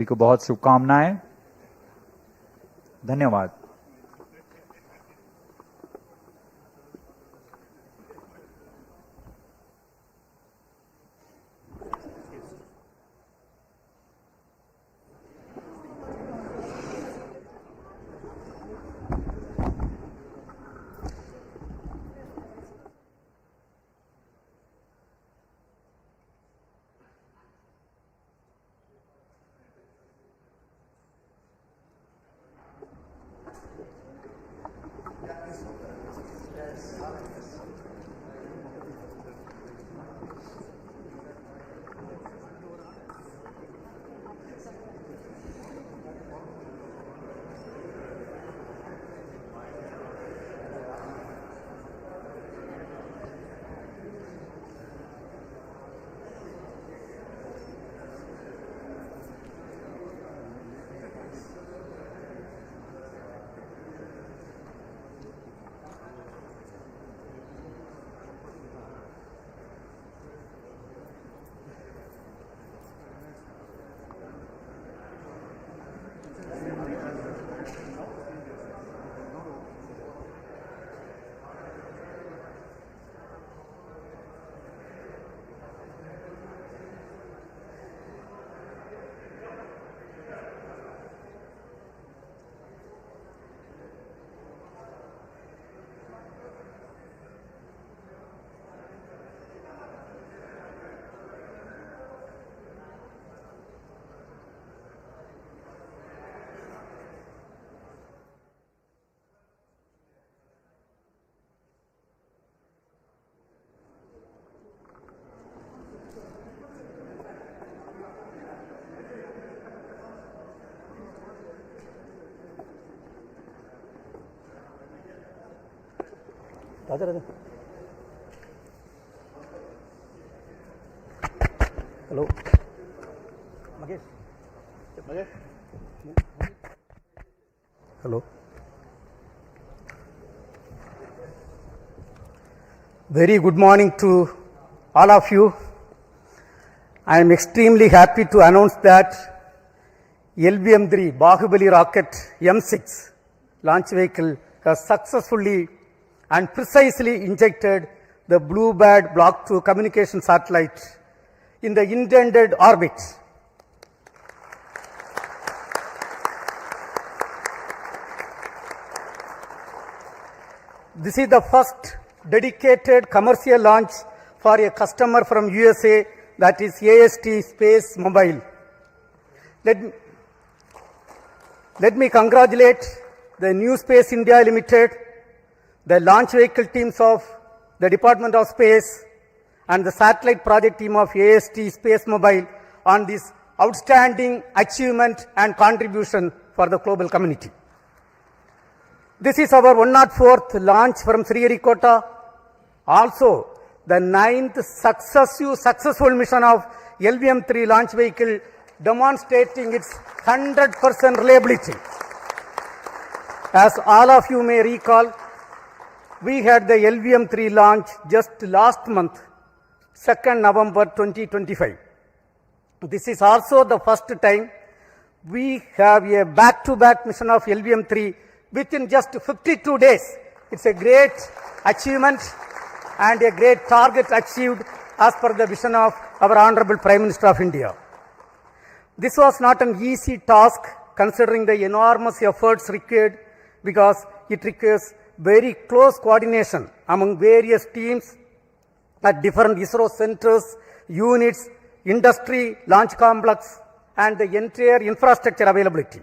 को बहुत शुभकामनाएं। धन्यवाद। Hello. Magesh. Hello. Very good morning to all of you. I am extremely happy to announce that LVM3 Bahubali rocket M6 launch vehicle has successfully and precisely injected the BlueBird Block-2 communication satellite in the intended orbit. This is the first dedicated commercial launch for a customer from USA, that is AST SpaceMobile. Let me congratulate the New Space India Limited, the launch vehicle teams of the Department of Space, and the satellite project team of AST SpaceMobile on this outstanding achievement and contribution for the global community. This is our 104th launch from Sriharikota, also the 9th successful mission of LVM3 launch vehicle, demonstrating its 100% reliability. As all of you may recall, we had the LVM3 launch just last month, 2nd November 2025. This is also the first time we have a back-to-back mission of LVM3 within just 52 days. It's a great achievement and a great target achieved as per the vision of our Honorable Prime Minister of India. This was not an easy task considering the enormous efforts required, because it requires very close coordination among various teams at different ISRO centers, units, industry, launch complex, and the entire infrastructure availability.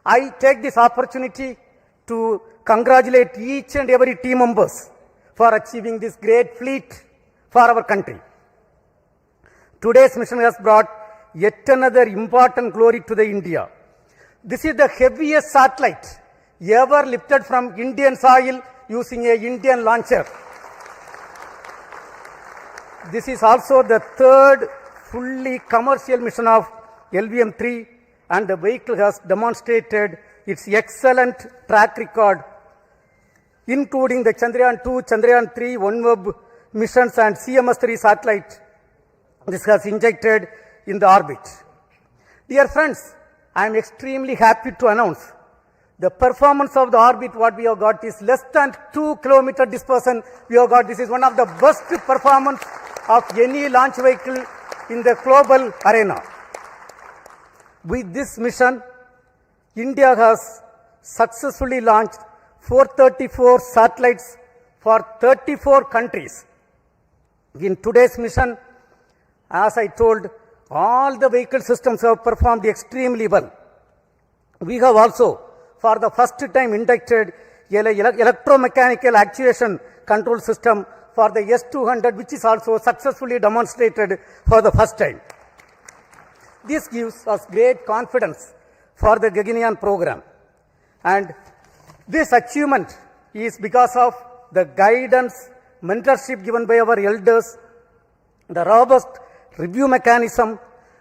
I take this opportunity to congratulate each and every team members for achieving this great feat for our country. Today's mission has brought yet another important glory to the India. This is the heaviest satellite ever lifted from Indian soil using a Indian launcher. This is also the third fully commercial mission of LVM3, and the vehicle has demonstrated its excellent track record, including the Chandrayaan-2, Chandrayaan-3, OneWeb missions and CMS-3 satellite. This has injected in the orbit. Dear friends, I am extremely happy to announce the performance of the orbit what we have got is less than 2 kilometer dispersion we have got. This is one of the best performance of any launch vehicle in the global arena. With this mission, India has successfully launched 434 satellites for 34 countries. In today's mission, as I told, all the vehicle systems have performed extremely well. We have also, for the first time, inducted electromechanical actuation control system for the S-200, which is also successfully demonstrated for the first time. This gives us great confidence for the Gaganyaan program. And this achievement is because of the guidance, mentorship given by our elders, the robust review mechanism,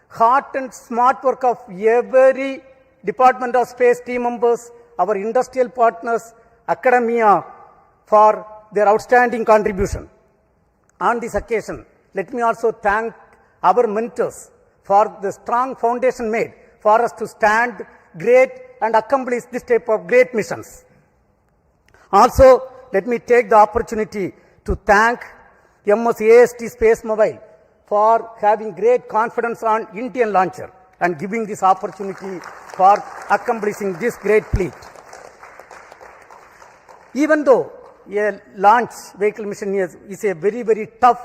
hard and smart work of every Department of Space team members, our industrial partners, academia, for their outstanding contribution. On this occasion, let me also thank our mentors for the strong foundation made for us to stand great and accomplish this type of great missions. Also, let me take the opportunity to thank AST SpaceMobile for having great confidence on Indian launcher and giving this opportunity for accomplishing this great feat. Even though a launch vehicle mission is a very, very tough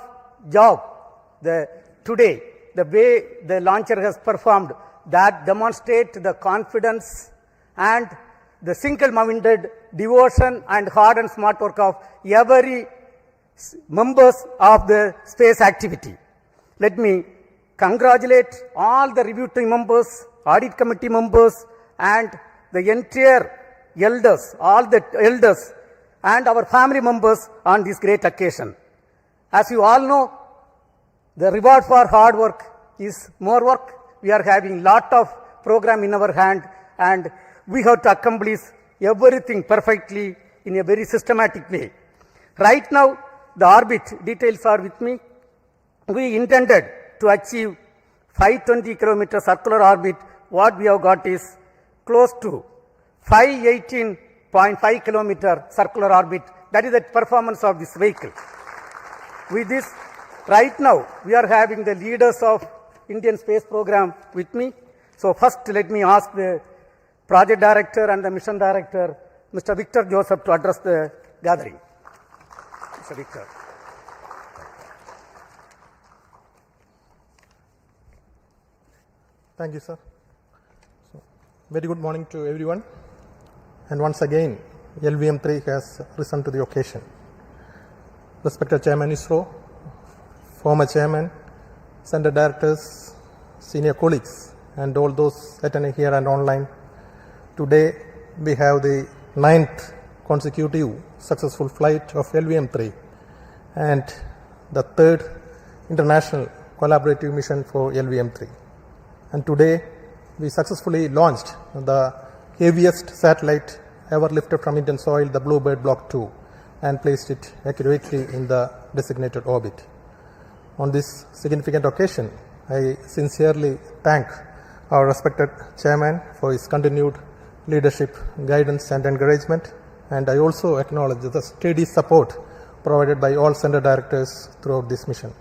job, today, the way the launcher has performed, that demonstrate the confidence and the single-minded devotion and hard and smart work of every members of the space activity. Let me congratulate all the review team members, audit committee members, and the entire elders, all the elders, and our family members on this great occasion. As you all know, the reward for hard work is more work. We are having lot of program in our hand, and we have to accomplish everything perfectly in a very systematic way. Right now, the orbit details are with me. We intended to achieve 520 kilometer circular orbit. What we have got is close to 518.5 kilometer circular orbit. That is the performance of this vehicle. With this, right now, we are having the leaders of Indian space program with me. So first, let me ask the project director and the mission director, Mr. Victor Joseph, to address the gathering. Mr. Victor. Thank you, sir. Very good morning to everyone. And once again, LVM3 has risen to the occasion. Respected Chairman ISRO, former Chairman, Center Directors, senior colleagues, and all those attending here and online. Today, we have the 9th consecutive successful flight of LVM3 and the 3rd international collaborative mission for LVM3. And today, we successfully launched the heaviest satellite ever lifted from Indian soil, the BlueBird Block-2, and placed it accurately in the designated orbit. On this significant occasion, I sincerely thank our respected Chairman for his continued leadership, guidance, and encouragement, and I also acknowledge the steady support provided by all Center Directors throughout this mission.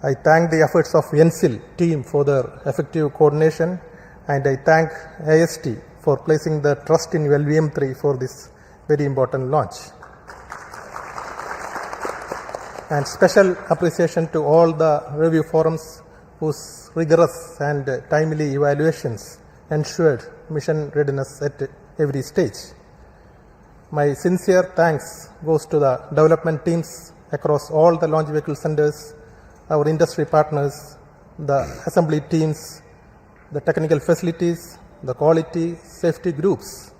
I thank the efforts of NCIL team for their effective coordination, and I thank AST for placing the trust in LVM3 for this very important launch. And special appreciation to all the review forums whose rigorous and timely evaluations ensured mission readiness at every stage. My sincere thanks goes to the development teams across all the launch vehicle centers, our industry partners, the assembly teams, the technical facilities, the quality safety groups.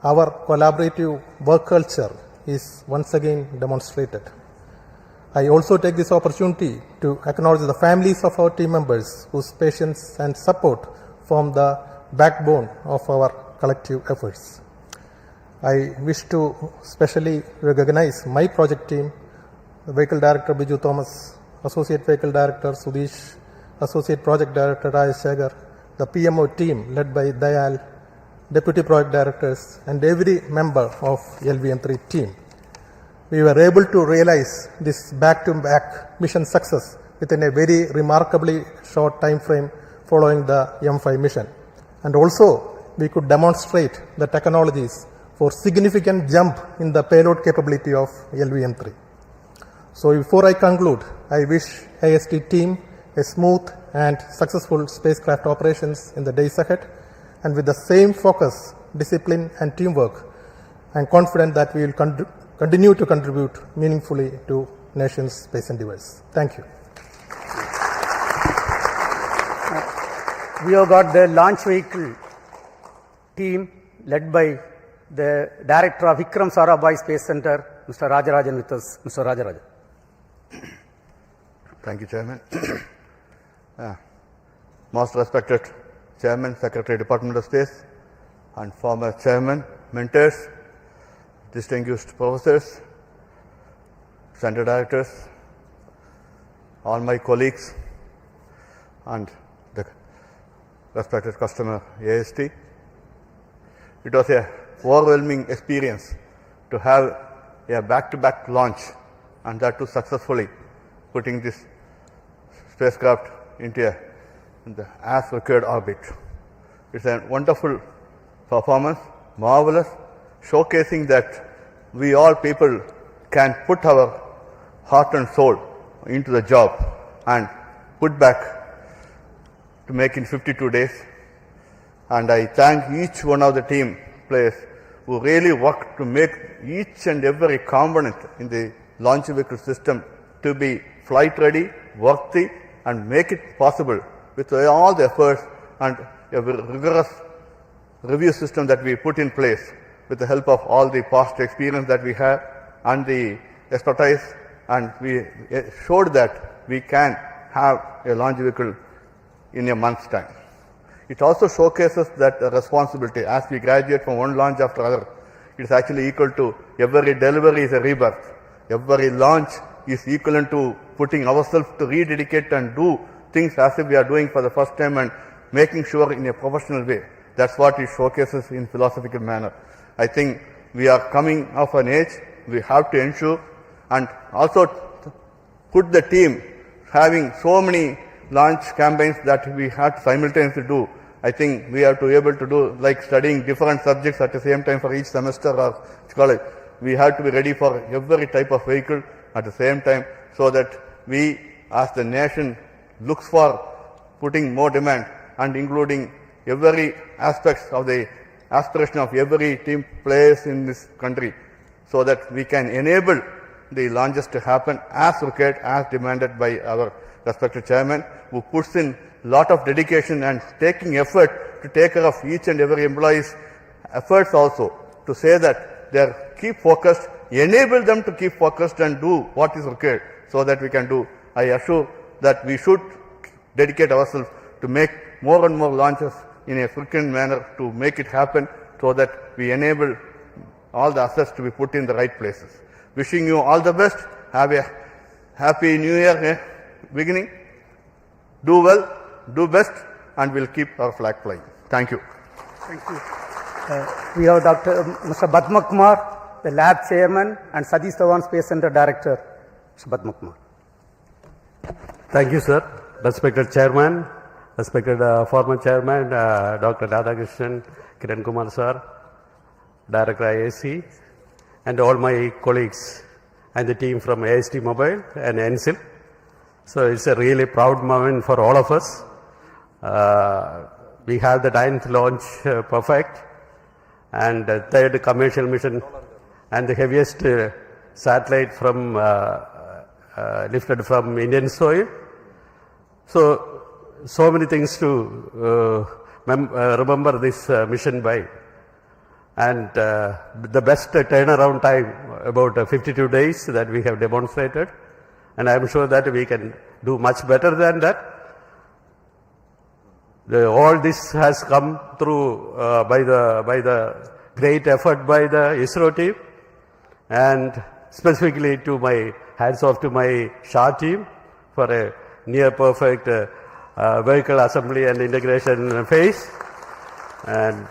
Our collaborative work culture is once again demonstrated. I also take this opportunity to acknowledge the families of our team members whose patience and support form the backbone of our collective efforts. I wish to specially recognize my project team, the Vehicle Director Biju Thomas, Associate Vehicle Director Sudesh, Associate Project Director Rajesh Shagar, the PMO team led by Dayal, Deputy Project Directors, and every member of LVM3 team, we were able to realize this back-to-back mission success within a very remarkably short time frame following the M5 mission. And also, we could demonstrate the technologies for significant jump in the payload capability of LVM3. So before I conclude, I wish AST team a smooth and successful spacecraft operations in the days ahead. And with the same focus, discipline, and teamwork, I am confident that we will continue to contribute meaningfully to nation's space endeavors. Thank you. We have got the launch vehicle team led by the Director of Vikram Sarabhai Space Center, Mr. Rajarajan with us. Mr. Rajarajan. Thank you, Chairman. Most respected Chairman, Secretary, Department of Space, and former Chairman, mentors, distinguished professors, Center Directors, all my colleagues, and the respected customer, AST. It was an overwhelming experience to have a back-to-back launch, and that too successfully, putting this spacecraft into the as required orbit. It's a wonderful performance, marvelous, showcasing that we all people can put our heart and soul into the job and put back to make in 52 days. And I thank each one of the team players who really worked to make each and every component in the launch vehicle system to be flight ready, worthy, and make it possible with all the efforts and a rigorous review system that we put in place with the help of all the past experience that we have and the expertise, and we showed that we can have a launch vehicle in a month's time. It also showcases that responsibility as we graduate from one launch after other. It is actually equal to every delivery is a rebirth. Every launch is equivalent to putting ourselves to rededicate and do things as if we are doing for the first time and making sure in a professional way. That's what it showcases in philosophical manner. I think we are coming of an age, we have to ensure and also put the team having so many launch campaigns that we have to simultaneously do. I think we have to be able to do like studying different subjects at the same time for each semester or college. We have to be ready for every type of vehicle at the same time so that we as the nation looks for putting more demand and including every aspects of the aspiration of every team players in this country so that we can enable the launches to happen as required, as demanded by our respected chairman, who puts in lot of dedication and taking effort to take care of each and every employee's efforts also to say that they keep focused, enable them to keep focused and do what is required so that we can do. I assure that we should dedicate ourselves to make more and more launches in a frequent manner to make it happen so that we enable all the assets to be put in the right places. Wishing you all the best. Have a happy new year beginning. Do well, do best, and we'll keep our flag flying. Thank you. Thank you. We have Mr. Padma Kumar, the lab chairman, and Satish Dhawan Space Center director. Mr. Padma Kumar. Thank you, sir. Respected chairman, respected former chairman, Dr. Radhakrishnan, Kiran Kumar sir, director IAC, and all my colleagues and the team from AST Mobile and NSIL. So it's a really proud moment for all of us. We have the 9th launch perfect and the 3rd commercial mission and the heaviest satellite from lifted from Indian soil. So many things to remember this mission by. And the best turnaround time, about 52 days that we have demonstrated. And I am sure that we can do much better than that. All this has come through by the great effort by the ISRO team, and specifically to my hats off to my SHA team for a near perfect vehicle assembly and integration phase. And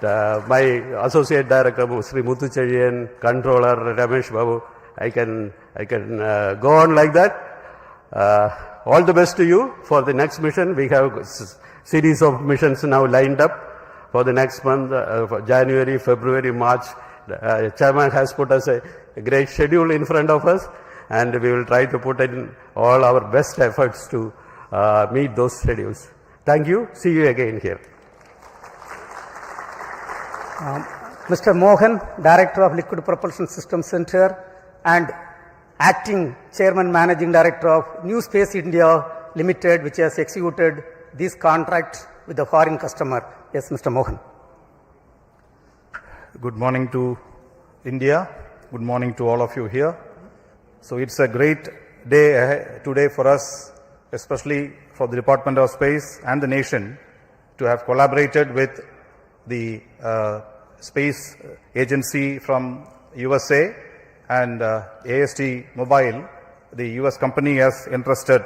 my associate director, Sri Muthucherian, controller Ramesh Babu, I can go on like that. All the best to you for the next mission. We have series of missions now lined up for the next month, for January, February, March. Chairman has put us a great schedule in front of us, and we will try to put in all our best efforts to meet those schedules. Thank you. See you again here. Mr. Mohan, Director of Liquid Propulsion System Center and Acting Chairman Managing Director of New Space India Limited, which has executed this contract with the foreign customer. Yes, Mr. Mohan. Good morning to India. Good morning to all of you here. So it's a great day today for us, especially for the Department of Space and the nation, to have collaborated with the space agency from USA and AST Mobile. The US company has entrusted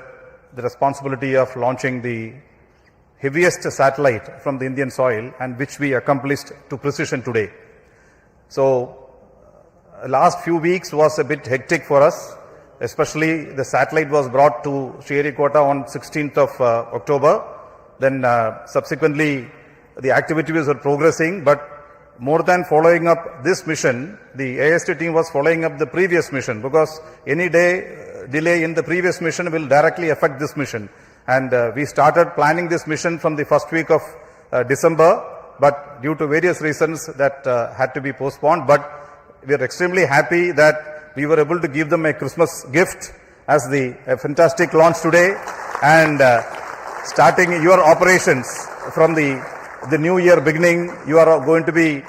the responsibility of launching the heaviest satellite from the Indian soil, and which we accomplished to precision today. So last few weeks was a bit hectic for us, especially the satellite was brought to Sriharikota on 16th of October. Then subsequently the activities were progressing, but more than following up this mission, the AST team was following up the previous mission, because any delay in the previous mission will directly affect this mission. And we started planning this mission from the first week of December, but due to various reasons that had to be postponed. But we are extremely happy that we were able to give them a Christmas gift as a fantastic launch today, and starting your operations from the new year beginning, you are going to be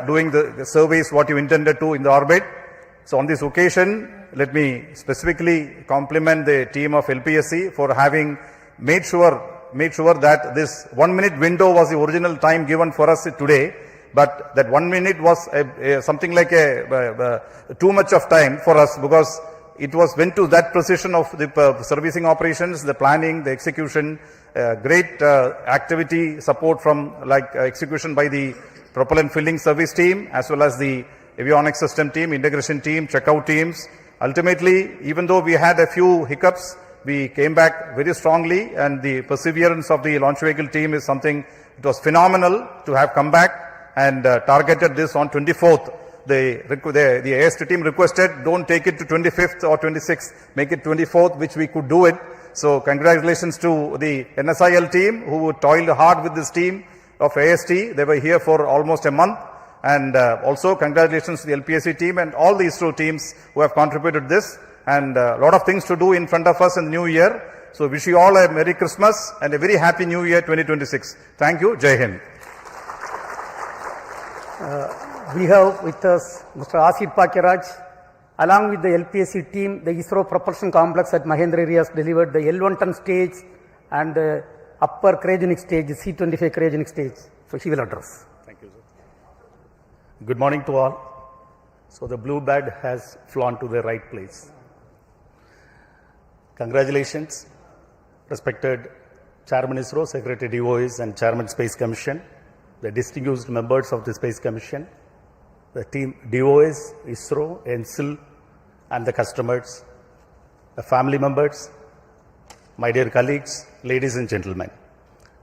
doing the surveys what you intended to in the orbit. So on this occasion, let me specifically compliment the team of LPSC for having made sure that this 1 minute window was the original time given for us today, but that 1 minute was something like too much of time for us, because it went to that precision of the servicing operations, the planning, the execution, great activity support from execution by the propellant filling service team, as well as the avionics system team, integration team, checkout teams. Ultimately, even though we had a few hiccups, we came back very strongly, and the perseverance of the launch vehicle team is something, it was phenomenal to have come back and targeted this on 24th. The AST team requested, don't take it to 25th or 26th, make it 24th, which we could do it. So congratulations to the NSIL team who toiled hard with this team of AST. They were here for almost a month. And also congratulations to the LPSC team and all the ISRO teams who have contributed this. And a lot of things to do in front of us in the new year. So wish you all a Merry Christmas and a very Happy New Year 2026. Thank you. Jai Hind. We have with us Mr. Asit Pakiraj. Along with the LPSC team, the ISRO propulsion complex at Mahendragiri has delivered the L1 ton stage and the upper cryogenic stage, C-25 cryogenic stage. So he will address. Thank you, sir. Good morning to all. So the BlueBird has flown to the right place. Congratulations, respected Chairman ISRO, Secretary DOIs and Chairman Space Commission, the distinguished members of the Space Commission, the team DOIs, ISRO, NSIL, and the customers, the family members, my dear colleagues, ladies and gentlemen.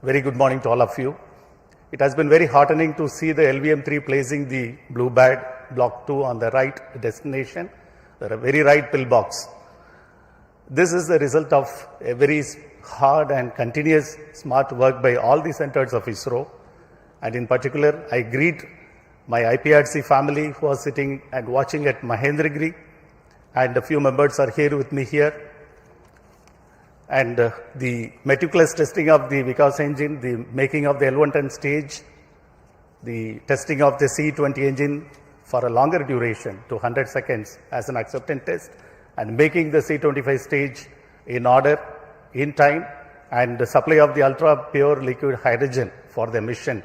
Very good morning to all of you. It has been very heartening to see the LVM3 placing the BlueBird Block-2 on the right destination, the very right pillbox. This is the result of a very hard and continuous smart work by all the centers of ISRO. And in particular, I greet my IPRC family who are sitting and watching at Mahendragiri, and a few members are here with me here. And the meticulous testing of the Vikas engine, the making of the L1 ton stage, the testing of the C-20 engine for a longer duration to 100 seconds as an acceptance test, and making the C-25 stage in order, in time, and the supply of the ultra pure liquid hydrogen for the mission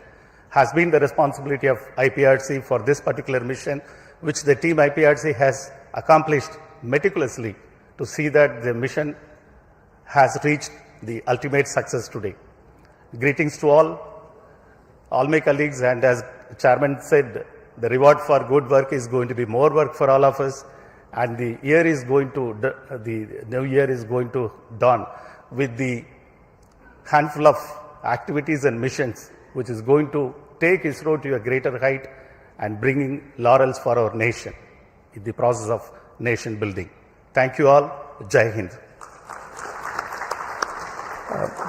has been the responsibility of IPRC for this particular mission, which the team IPRC has accomplished meticulously to see that the mission has reached the ultimate success today. Greetings to all my colleagues, and as Chairman said, the reward for good work is going to be more work for all of us, and the new year is going to dawn with the handful of activities and missions which is going to take ISRO to a greater height and bringing laurels for our nation in the process of nation building. Thank you all. Jai Hind.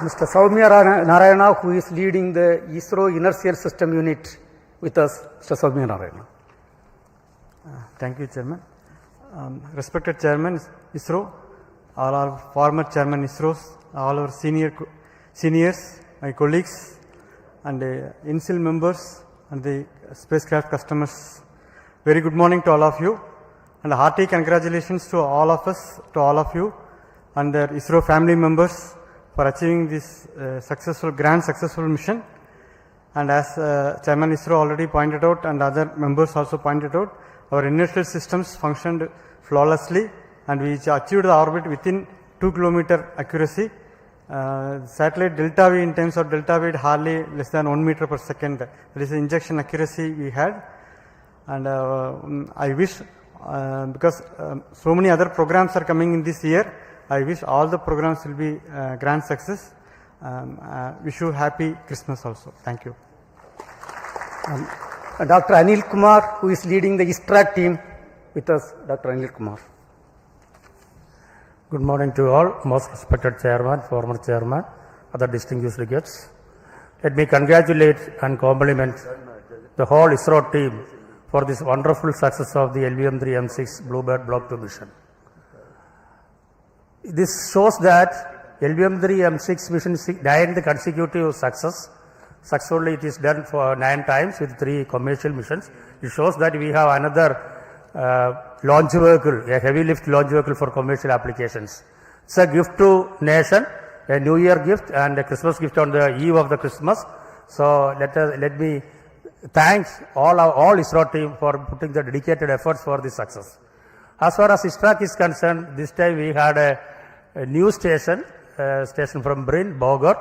Mr. Soumya Narayana, who is leading the ISRO Inertial System Unit with us. Mr. Soumya Narayana. Thank you, Chairman. Respected Chairman ISRO, all our former Chairman ISROs, all our seniors, my colleagues, and INSIL members and the spacecraft customers. Very good morning to all of you, and hearty congratulations to all of us, to all of you, and their ISRO family members for achieving this grand successful mission. And as Chairman ISRO already pointed out, and other members also pointed out, our inertial systems functioned flawlessly, and we achieved the orbit within 2 km accuracy. Satellite delta V, in terms of delta V, hardly less than 1 meter per second. That is the injection accuracy we had. And I wish, because so many other programs are coming in this year, I wish all the programs will be grand success. Wish you happy Christmas also. Thank you. Dr. Anil Kumar, who is leading the ISTRAC team with us. Dr. Anil Kumar. Good morning to all, most respected Chairman, former Chairman, other distinguished guests. Let me congratulate and compliment the whole ISRO team for this wonderful success of the LVM3-M6 BlueBird Block-2 mission. This shows that LVM3-M6 mission is 9th consecutive success. Successfully it is done for 9 times with 3 commercial missions. It shows that we have another launch vehicle, a heavy lift launch vehicle for commercial applications. It's a gift to nation, a New Year gift and a Christmas gift on the eve of the Christmas. So let me thank all ISRO team for putting the dedicated efforts for this success. As far as ISTRAC is concerned, this time we had a new station from Brin, Bogor,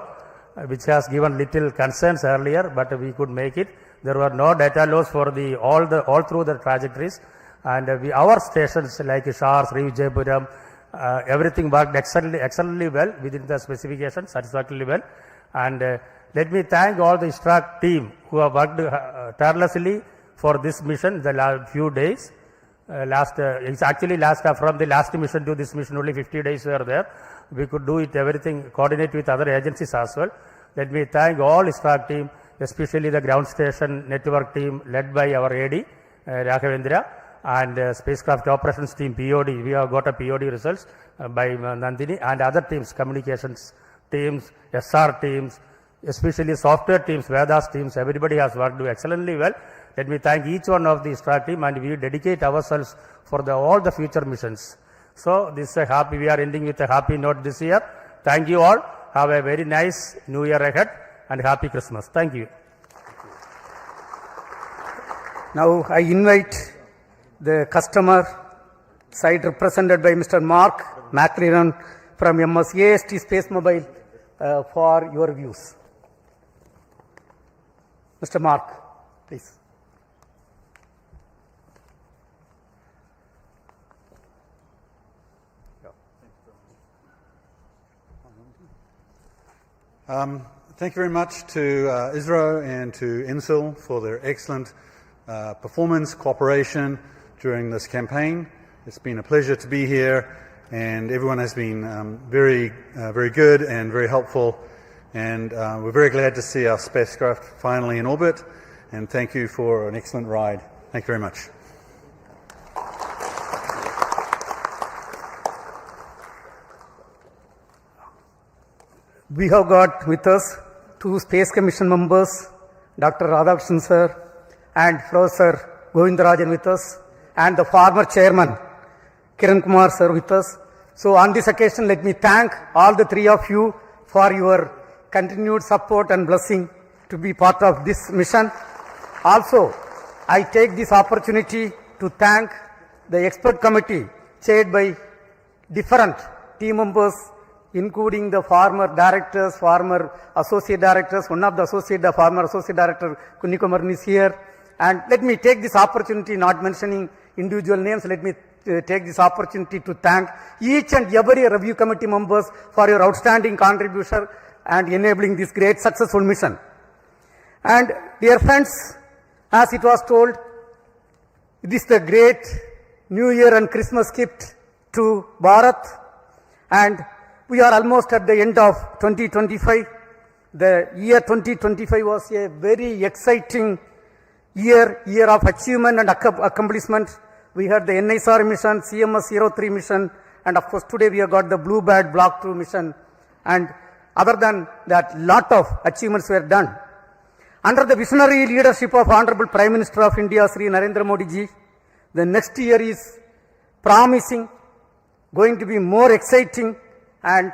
which has given little concerns earlier, but we could make it. There were no data loss for all through the trajectories, and our stations like Shar, Sri Vijayapuram, everything worked excellently well within the specifications, satisfactorily well. And let me thank all the ISTRAC team who have worked tirelessly for this mission the last few days. It's actually from the last mission to this mission only 50 days were there. We could do it everything, coordinate with other agencies as well. Let me thank all ISTRAC team, especially the ground station network team led by our AD, Raghavendra, and spacecraft operations team, POD. We have got a POD results by Nandini, and other teams, communications teams, SR teams, especially software teams, Vedas teams. Everybody has worked excellently well. Let me thank each one of the ISRO team, and we dedicate ourselves for all the future missions. So this is we are ending with a happy note this year. Thank you all. Have a very nice New Year ahead and happy Christmas. Thank you. Now I invite the customer side represented by Mr. Mark McLaren from AST SpaceMobile for your views. Mr. Mark, please. Thank you very much to ISRO and to INSIL for their excellent performance, cooperation during this campaign. It's been a pleasure to be here, and everyone has been very good and very helpful, and we're very glad to see our spacecraft finally in orbit, and thank you for an excellent ride. Thank you very much. We have got with us 2 Space Commission members, Dr. Radhakrishnan sir and Professor Govindarajan with us, and the former chairman Kiran Kumar sir with us. So on this occasion, let me thank all the 3 of you for your continued support and blessing to be part of this mission. Also, I take this opportunity to thank the expert committee chaired by different team members including the former directors, former associate directors. One of the former associate director, Kunnikumaran, is here. And let me take this opportunity, not mentioning individual names, let me take this opportunity to thank each and every review committee members for your outstanding contribution and enabling this great successful mission. And dear friends, as it was told, this is the great New Year and Christmas gift to Bharat, and we are almost at the end of 2025. The year 2025 was a very exciting year of achievement and accomplishment. We had the NISR mission, CMS-03 mission, and of course today we have got the BlueBird Block-2 mission. And other than that, lot of achievements were done. Under the visionary leadership of Honorable Prime Minister of India, Sri Narendra Modi ji, the next year is promising, going to be more exciting, and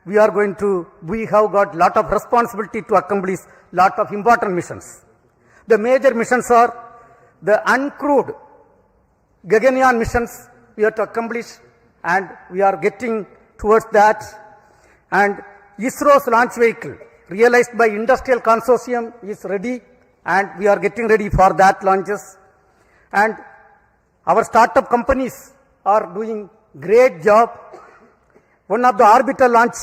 we have got lot of responsibility to accomplish lot of important missions. The major missions are the uncrewed Gaganyaan missions we have to accomplish, and we are getting towards that. And ISRO's launch vehicle, realized by industrial consortium, is ready, and we are getting ready for that launches. And our startup companies are doing great job. One of the orbital launch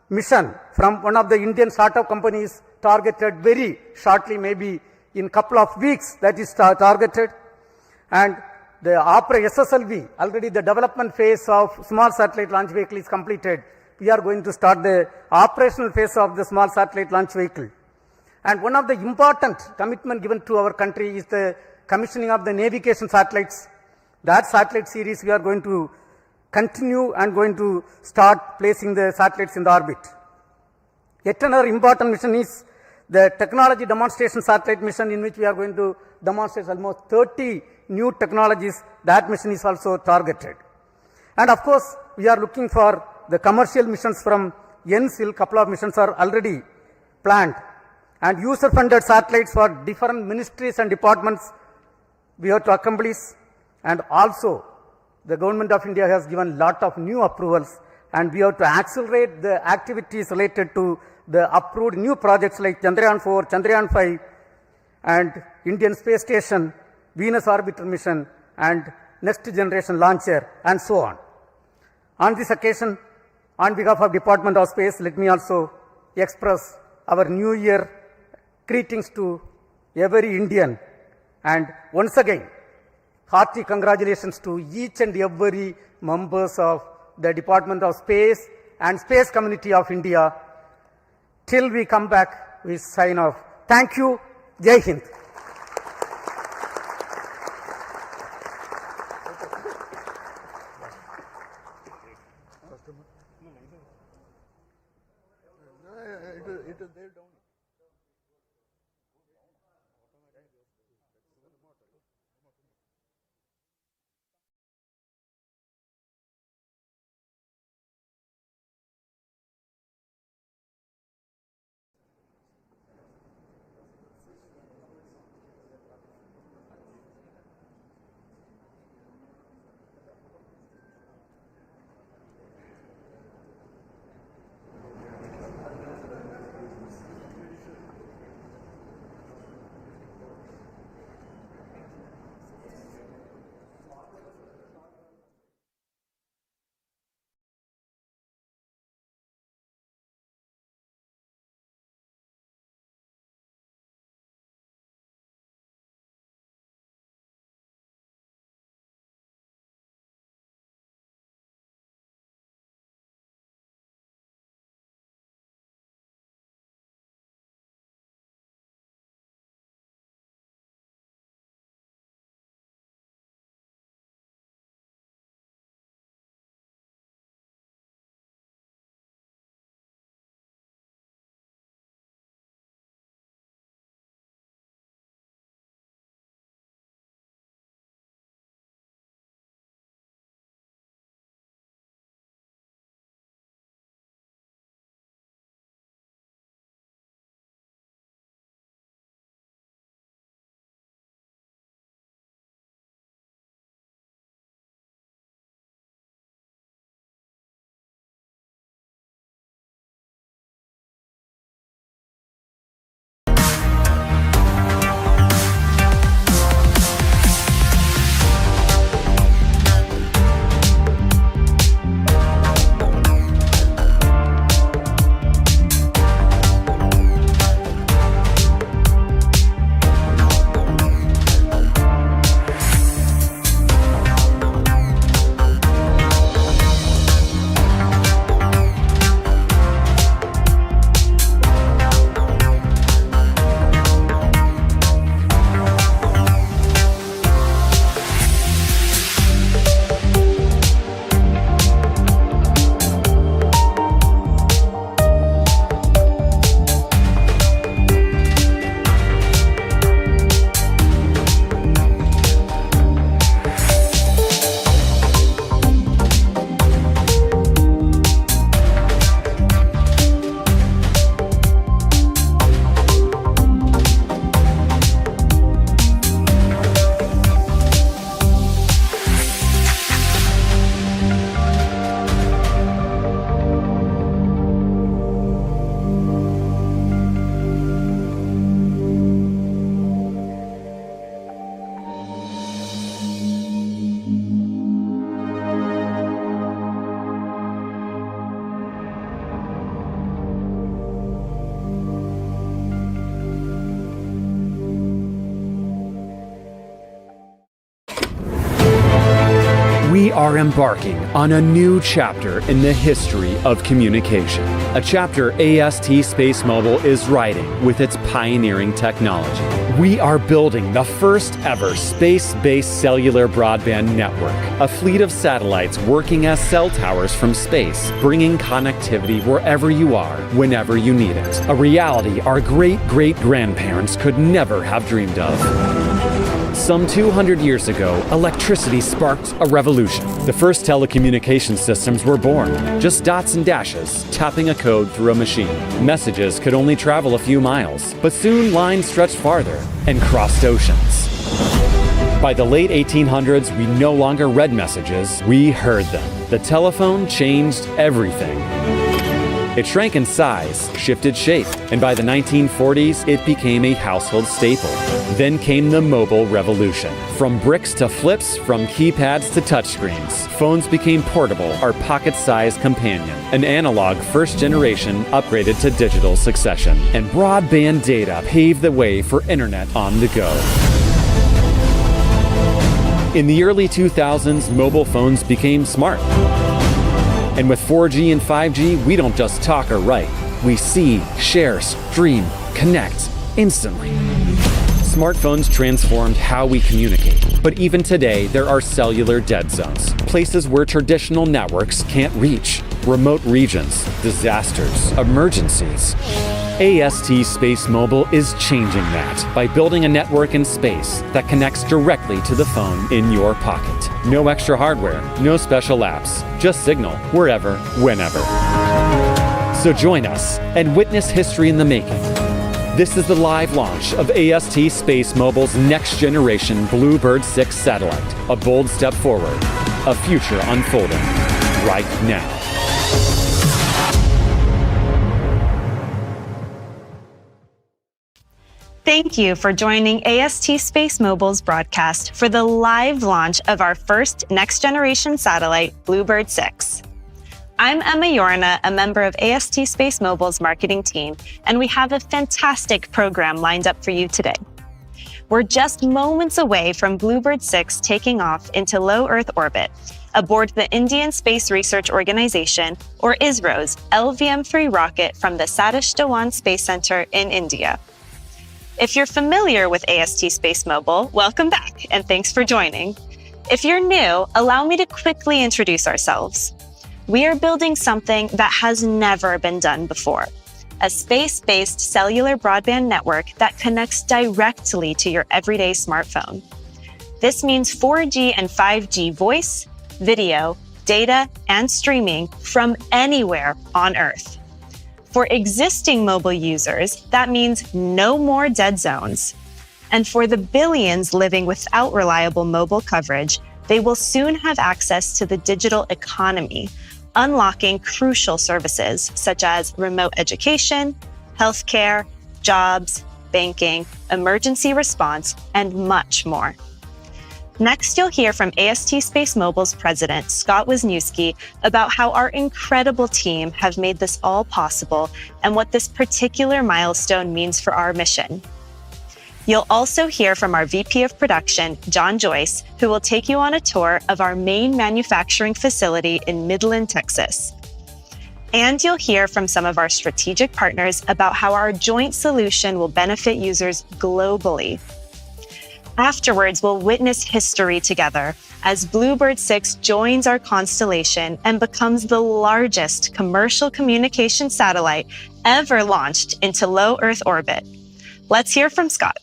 mission from one of the Indian startup companies targeted very shortly, maybe in couple of weeks, that is targeted. And the SSLV, already the development phase of small satellite launch vehicle is completed. We are going to start the operational phase of the small satellite launch vehicle. And one of the important commitment given to our country is the commissioning of the navigation satellites. That satellite series we are going to continue and going to start placing the satellites in the orbit. Yet another important mission is the technology demonstration satellite mission, in which we are going to demonstrate almost 30 new technologies. That mission is also targeted. And of course, we are looking for the commercial missions from NSIL. Couple of missions are already planned. And user-funded satellites for different ministries and departments we have to accomplish. And also, the government of India has given lot of new approvals, and we have to accelerate the activities related to the approved new projects like Chandrayaan 4, Chandrayaan 5, and Indian Space Station, Venus Orbiter Mission, and Next Generation Launcher, and so on. On this occasion, on behalf of Department of Space, let me also express our New Year greetings to every Indian, and once again, hearty congratulations to each and every members of the Department of Space and Space Community of India. Till we come back, we sign off. Thank you. Jai Hind. are embarking on a new chapter in the history of communication. A chapter AST SpaceMobile is writing with its pioneering technology. We are building the first ever space-based cellular broadband network, a fleet of satellites working as cell towers from space, bringing connectivity wherever you are, whenever you need it. A reality our great-great-grandparents could never have dreamed of. Some 200 years ago, electricity sparked a revolution. The first telecommunication systems were born, just dots and dashes, tapping a code through a machine. Messages could only travel a few miles, but soon lines stretched farther and crossed oceans. By the late 1800s, we no longer read messages, we heard them. The telephone changed everything. It shrank in size, shifted shape, and by the 1940s, it became a household staple. Then came the mobile revolution. From bricks to flips, from keypads to touchscreens, phones became portable, our pocket-sized companion. An analog first generation upgraded to digital succession, and broadband data paved the way for internet on the go. In the early 2000s, mobile phones became smart. And with 4G and 5G, we don't just talk or write. We see, share, stream, connect instantly. Smartphones transformed how we communicate. But even today, there are cellular dead zones, places where traditional networks can't reach. Remote regions, disasters, emergencies. AST SpaceMobile is changing that by building a network in space that connects directly to the phone in your pocket. No extra hardware, no special apps, just signal wherever, whenever. So join us and witness history in the making. This is the live launch of AST SpaceMobile's next generation BlueBird 6 satellite. A bold step forward, a future unfolding right now. Thank you for joining AST SpaceMobile's broadcast for the live launch of our first next-generation satellite, BlueBird 6. I'm Emma Yorna, a member of AST SpaceMobile's marketing team, and we have a fantastic program lined up for you today. We're just moments away from BlueBird 6 taking off into low Earth orbit aboard the Indian Space Research Organization, or ISRO's LVM3 rocket from the Satish Dhawan Space Center in India. If you're familiar with AST SpaceMobile, welcome back, and thanks for joining. If you're new, allow me to quickly introduce ourselves. We are building something that has never been done before, a space-based cellular broadband network that connects directly to your everyday smartphone. This means 4G and 5G voice, video, data, and streaming from anywhere on Earth. For existing mobile users, that means no more dead zones. And for the billions living without reliable mobile coverage, they will soon have access to the digital economy, unlocking crucial services such as remote education, healthcare, jobs, banking, emergency response, and much more. Next, you'll hear from AST SpaceMobile's president, Scott Wisniewski, about how our incredible team have made this all possible and what this particular milestone means for our mission. You'll also hear from our VP of Production, John Joyce, who will take you on a tour of our main manufacturing facility in Midland, Texas. And you'll hear from some of our strategic partners about how our joint solution will benefit users globally. Afterwards, we'll witness history together as BlueBird 6 joins our constellation and becomes the largest commercial communication satellite ever launched into low Earth orbit. Let's hear from Scott.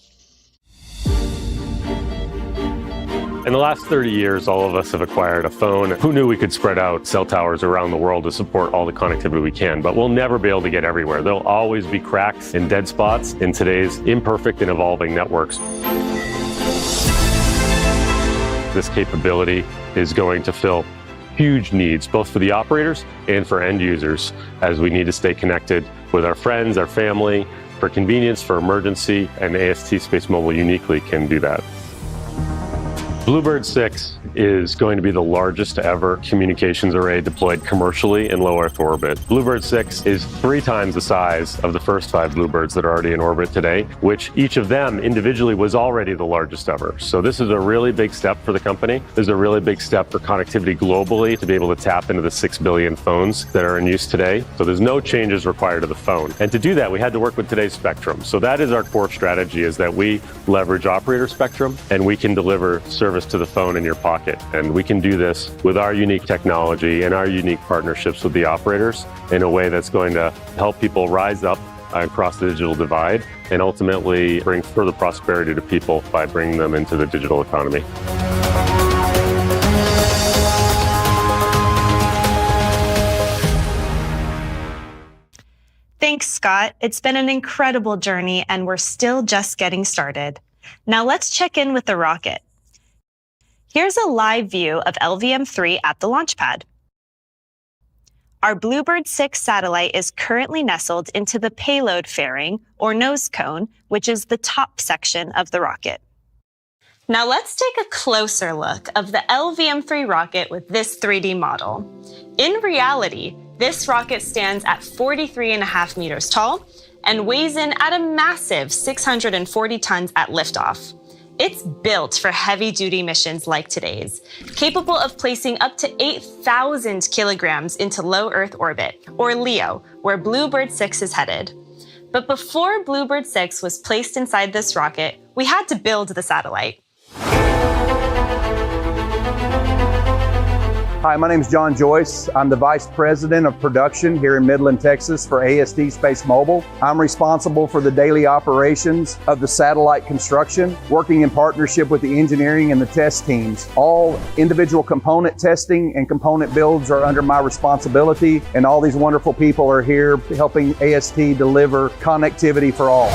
In the last 30 years, all of us have acquired a phone. Who knew we could spread out cell towers around the world to support all the connectivity we can? But we'll never be able to get everywhere. There'll always be cracks and dead spots in today's imperfect and evolving networks. This capability is going to fill huge needs, both for the operators and for end users, as we need to stay connected with our friends, our family, for convenience, for emergency, and AST SpaceMobile uniquely can do that. BlueBird 6 is going to be the largest ever communications array deployed commercially in low Earth orbit. BlueBird 6 is 3 times the size of the first 5 BlueBirds that are already in orbit today, which each of them individually was already the largest ever. So this is a really big step for the company. This is a really big step for connectivity globally to be able to tap into the 6 billion phones that are in use today. So there's no changes required to the phone. And to do that, we had to work with today's spectrum. So that is our core strategy, is that we leverage operator spectrum and we can deliver service to the phone in your pocket. And we can do this with our unique technology and our unique partnerships with the operators in a way that's going to help people rise up across the digital divide and ultimately bring further prosperity to people by bringing them into the digital economy. Thanks, Scott. It's been an incredible journey, and we're still just getting started. Now let's check in with the rocket. Here's a live view of LVM-3 at the launch pad. Our BlueBird 6 satellite is currently nestled into the payload fairing, or nose cone, which is the top section of the rocket. Now let's take a closer look of the LVM-3 rocket with this 3D model. In reality, this rocket stands at 43.5 meters tall and weighs in at a massive 640 tons at liftoff. It's built for heavy-duty missions like today's, capable of placing up to 8,000 kilograms into low Earth orbit, or LEO, where BlueBird 6 is headed. But before BlueBird 6 was placed inside this rocket, we had to build the satellite. Hi, my name is John Joyce. I'm the Vice President of Production here in Midland, Texas for AST SpaceMobile. I'm responsible for the daily operations of the satellite construction, working in partnership with the engineering and the test teams. All individual component testing and component builds are under my responsibility, and all these wonderful people are here helping AST deliver connectivity for all.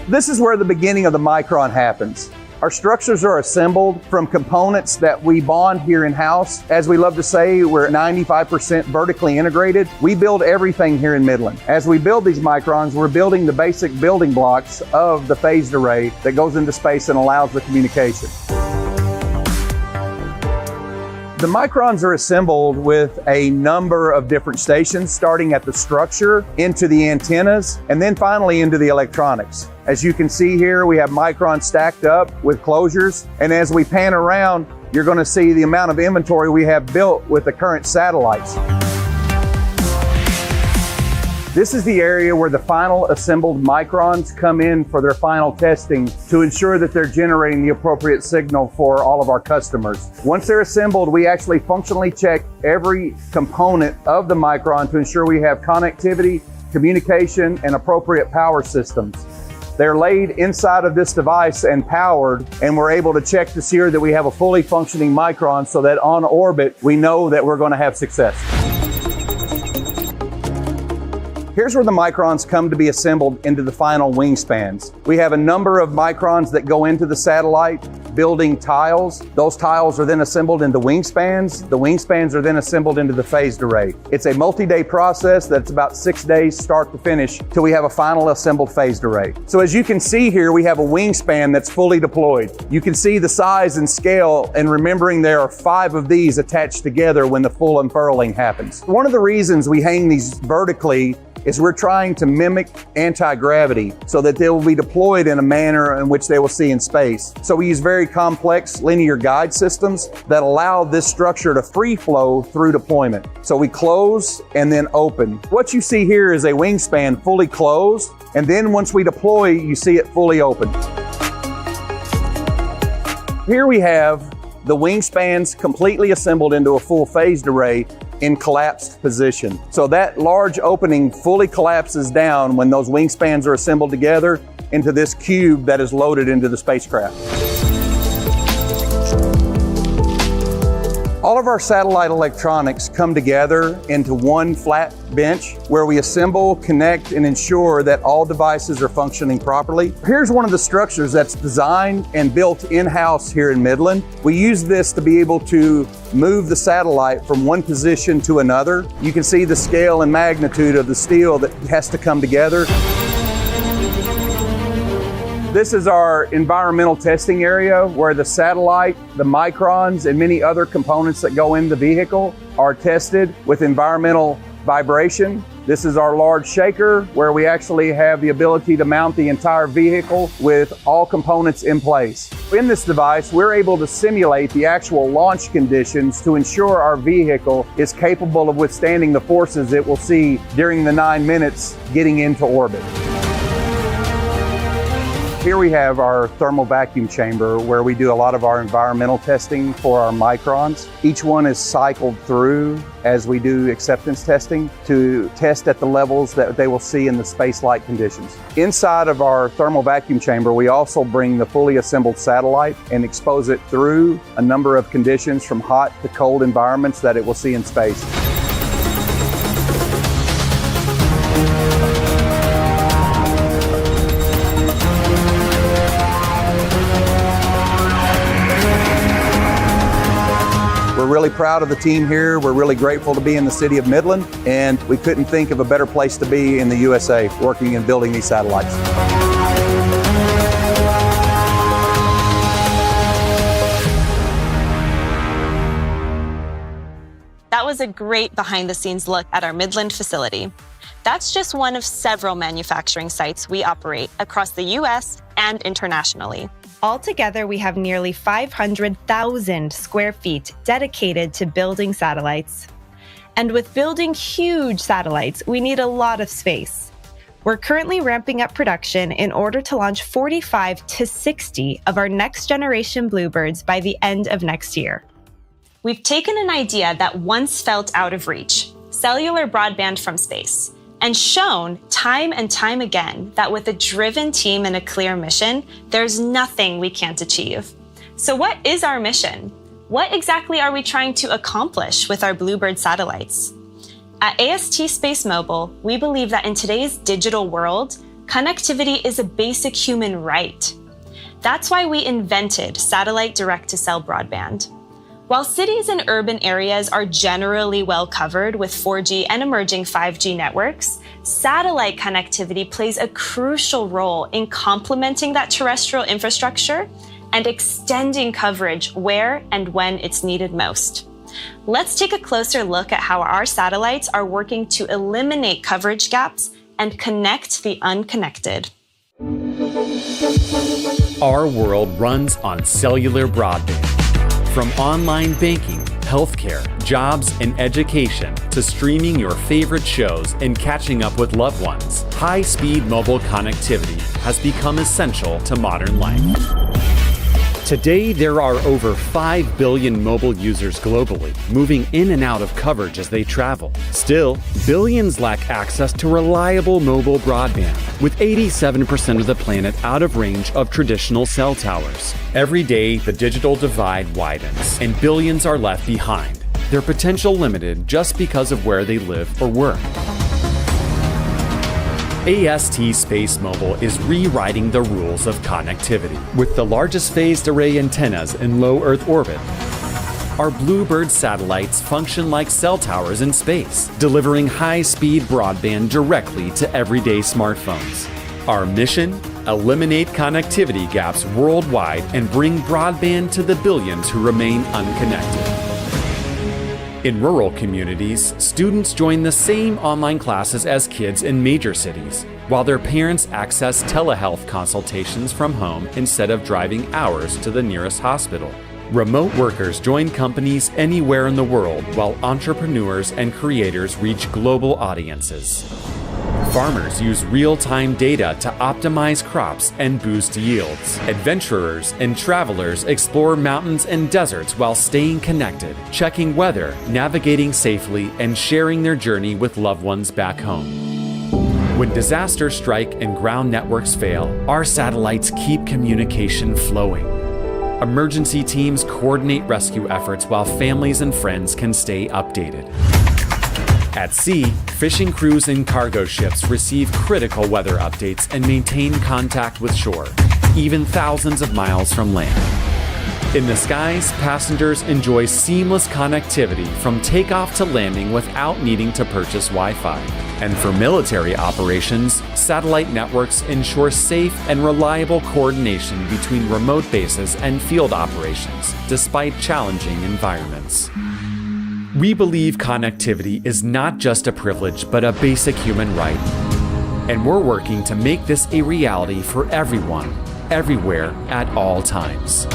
This is where the beginning of the Micron happens. Our structures are assembled from components that we bond here in-house. As we love to say, we're 95% vertically integrated. We build everything here in Midland. As we build these microns, we're building the basic building blocks of the phased array that goes into space and allows the communication. The microns are assembled with a number of different stations, starting at the structure, into the antennas, and then finally into the electronics. As you can see here, we have microns stacked up with closures, and as we pan around, you're going to see the amount of inventory we have built with the current satellites. This is the area where the final assembled microns come in for their final testing to ensure that they're generating the appropriate signal for all of our customers. Once they're assembled, we actually functionally check every component of the micron to ensure we have connectivity, communication, and appropriate power systems. They're laid inside of this device and powered, and we're able to check to see that we have a fully functioning micron so that on orbit, we know that we're going to have success. Here's where the microns come to be assembled into the final wingspans. We have a number of microns that go into the satellite, building tiles. Those tiles are then assembled into wingspans. The wingspans are then assembled into the phased array. It's a multi-day process that's about 6 days start to finish till we have a final assembled phased array. So as you can see here, we have a wingspan that's fully deployed. You can see the size and scale, and remembering there are 5 of these attached together when the full unfurling happens. One of the reasons we hang these vertically is we're trying to mimic anti-gravity so that they will be deployed in a manner in which they will see in space. So we use very complex linear guide systems that allow this structure to free flow through deployment. So we close and then open. What you see here is a wingspan fully closed, and then once we deploy, you see it fully open. Here we have the wingspans completely assembled into a full phased array in collapsed position. So that large opening fully collapses down when those wingspans are assembled together into this cube that is loaded into the spacecraft. All of our satellite electronics come together into one flat bench where we assemble, connect, and ensure that all devices are functioning properly. Here's one of the structures that's designed and built in-house here in Midland. We use this to be able to move the satellite from one position to another. You can see the scale and magnitude of the steel that has to come together. This is our environmental testing area where the satellite, the microns, and many other components that go in the vehicle are tested with environmental vibration. This is our large shaker where we actually have the ability to mount the entire vehicle with all components in place. In this device, we're able to simulate the actual launch conditions to ensure our vehicle is capable of withstanding the forces it will see during the 9 minutes getting into orbit. Here we have our thermal vacuum chamber where we do a lot of our environmental testing for our microns. Each one is cycled through as we do acceptance testing to test at the levels that they will see in the space-like conditions. Inside of our thermal vacuum chamber, we also bring the fully assembled satellite and expose it through a number of conditions from hot to cold environments that it will see in space. We're really proud of the team here. We're really grateful to be in the city of Midland, and we couldn't think of a better place to be in the USA working and building these satellites. That was a great behind-the-scenes look at our Midland facility. That's just one of several manufacturing sites we operate across the US and internationally. Altogether, we have nearly 500,000 square feet dedicated to building satellites. And with building huge satellites, we need a lot of space. We're currently ramping up production in order to launch 45 to 60 of our next generation BlueBirds by the end of next year. We've taken an idea that once felt out of reach, cellular broadband from space, and shown time and time again that with a driven team and a clear mission, there's nothing we can't achieve. So what is our mission? What exactly are we trying to accomplish with our BlueBird satellites? At AST SpaceMobile, we believe that in today's digital world, connectivity is a basic human right. That's why we invented satellite direct-to-cell broadband. While cities and urban areas are generally well covered with 4G and emerging 5G networks, satellite connectivity plays a crucial role in complementing that terrestrial infrastructure and extending coverage where and when it's needed most. Let's take a closer look at how our satellites are working to eliminate coverage gaps and connect the unconnected. Our world runs on cellular broadband. From online banking, healthcare, jobs, and education to streaming your favorite shows and catching up with loved ones, high-speed mobile connectivity has become essential to modern life. Today, there are over 5 billion mobile users globally, moving in and out of coverage as they travel. Still, billions lack access to reliable mobile broadband, with 87% of the planet out of range of traditional cell towers. Every day, the digital divide widens, and billions are left behind, their potential limited just because of where they live or work. AST SpaceMobile is rewriting the rules of connectivity. With the largest phased array antennas in low Earth orbit, our BlueBird satellites function like cell towers in space, delivering high-speed broadband directly to everyday smartphones. Our mission? Eliminate connectivity gaps worldwide and bring broadband to the billions who remain unconnected. In rural communities, students join the same online classes as kids in major cities, while their parents access telehealth consultations from home instead of driving hours to the nearest hospital. Remote workers join companies anywhere in the world, while entrepreneurs and creators reach global audiences. Farmers use real-time data to optimize crops and boost yields. Adventurers and travelers explore mountains and deserts while staying connected, checking weather, navigating safely, and sharing their journey with loved ones back home. When disasters strike and ground networks fail, our satellites keep communication flowing. Emergency teams coordinate rescue efforts while families and friends can stay updated. At sea, fishing crews and cargo ships receive critical weather updates and maintain contact with shore, even thousands of miles from land. In the skies, passengers enjoy seamless connectivity from takeoff to landing without needing to purchase Wi-Fi. And for military operations, satellite networks ensure safe and reliable coordination between remote bases and field operations, despite challenging environments. We believe connectivity is not just a privilege, but a basic human right. And we're working to make this a reality for everyone, everywhere, at all times.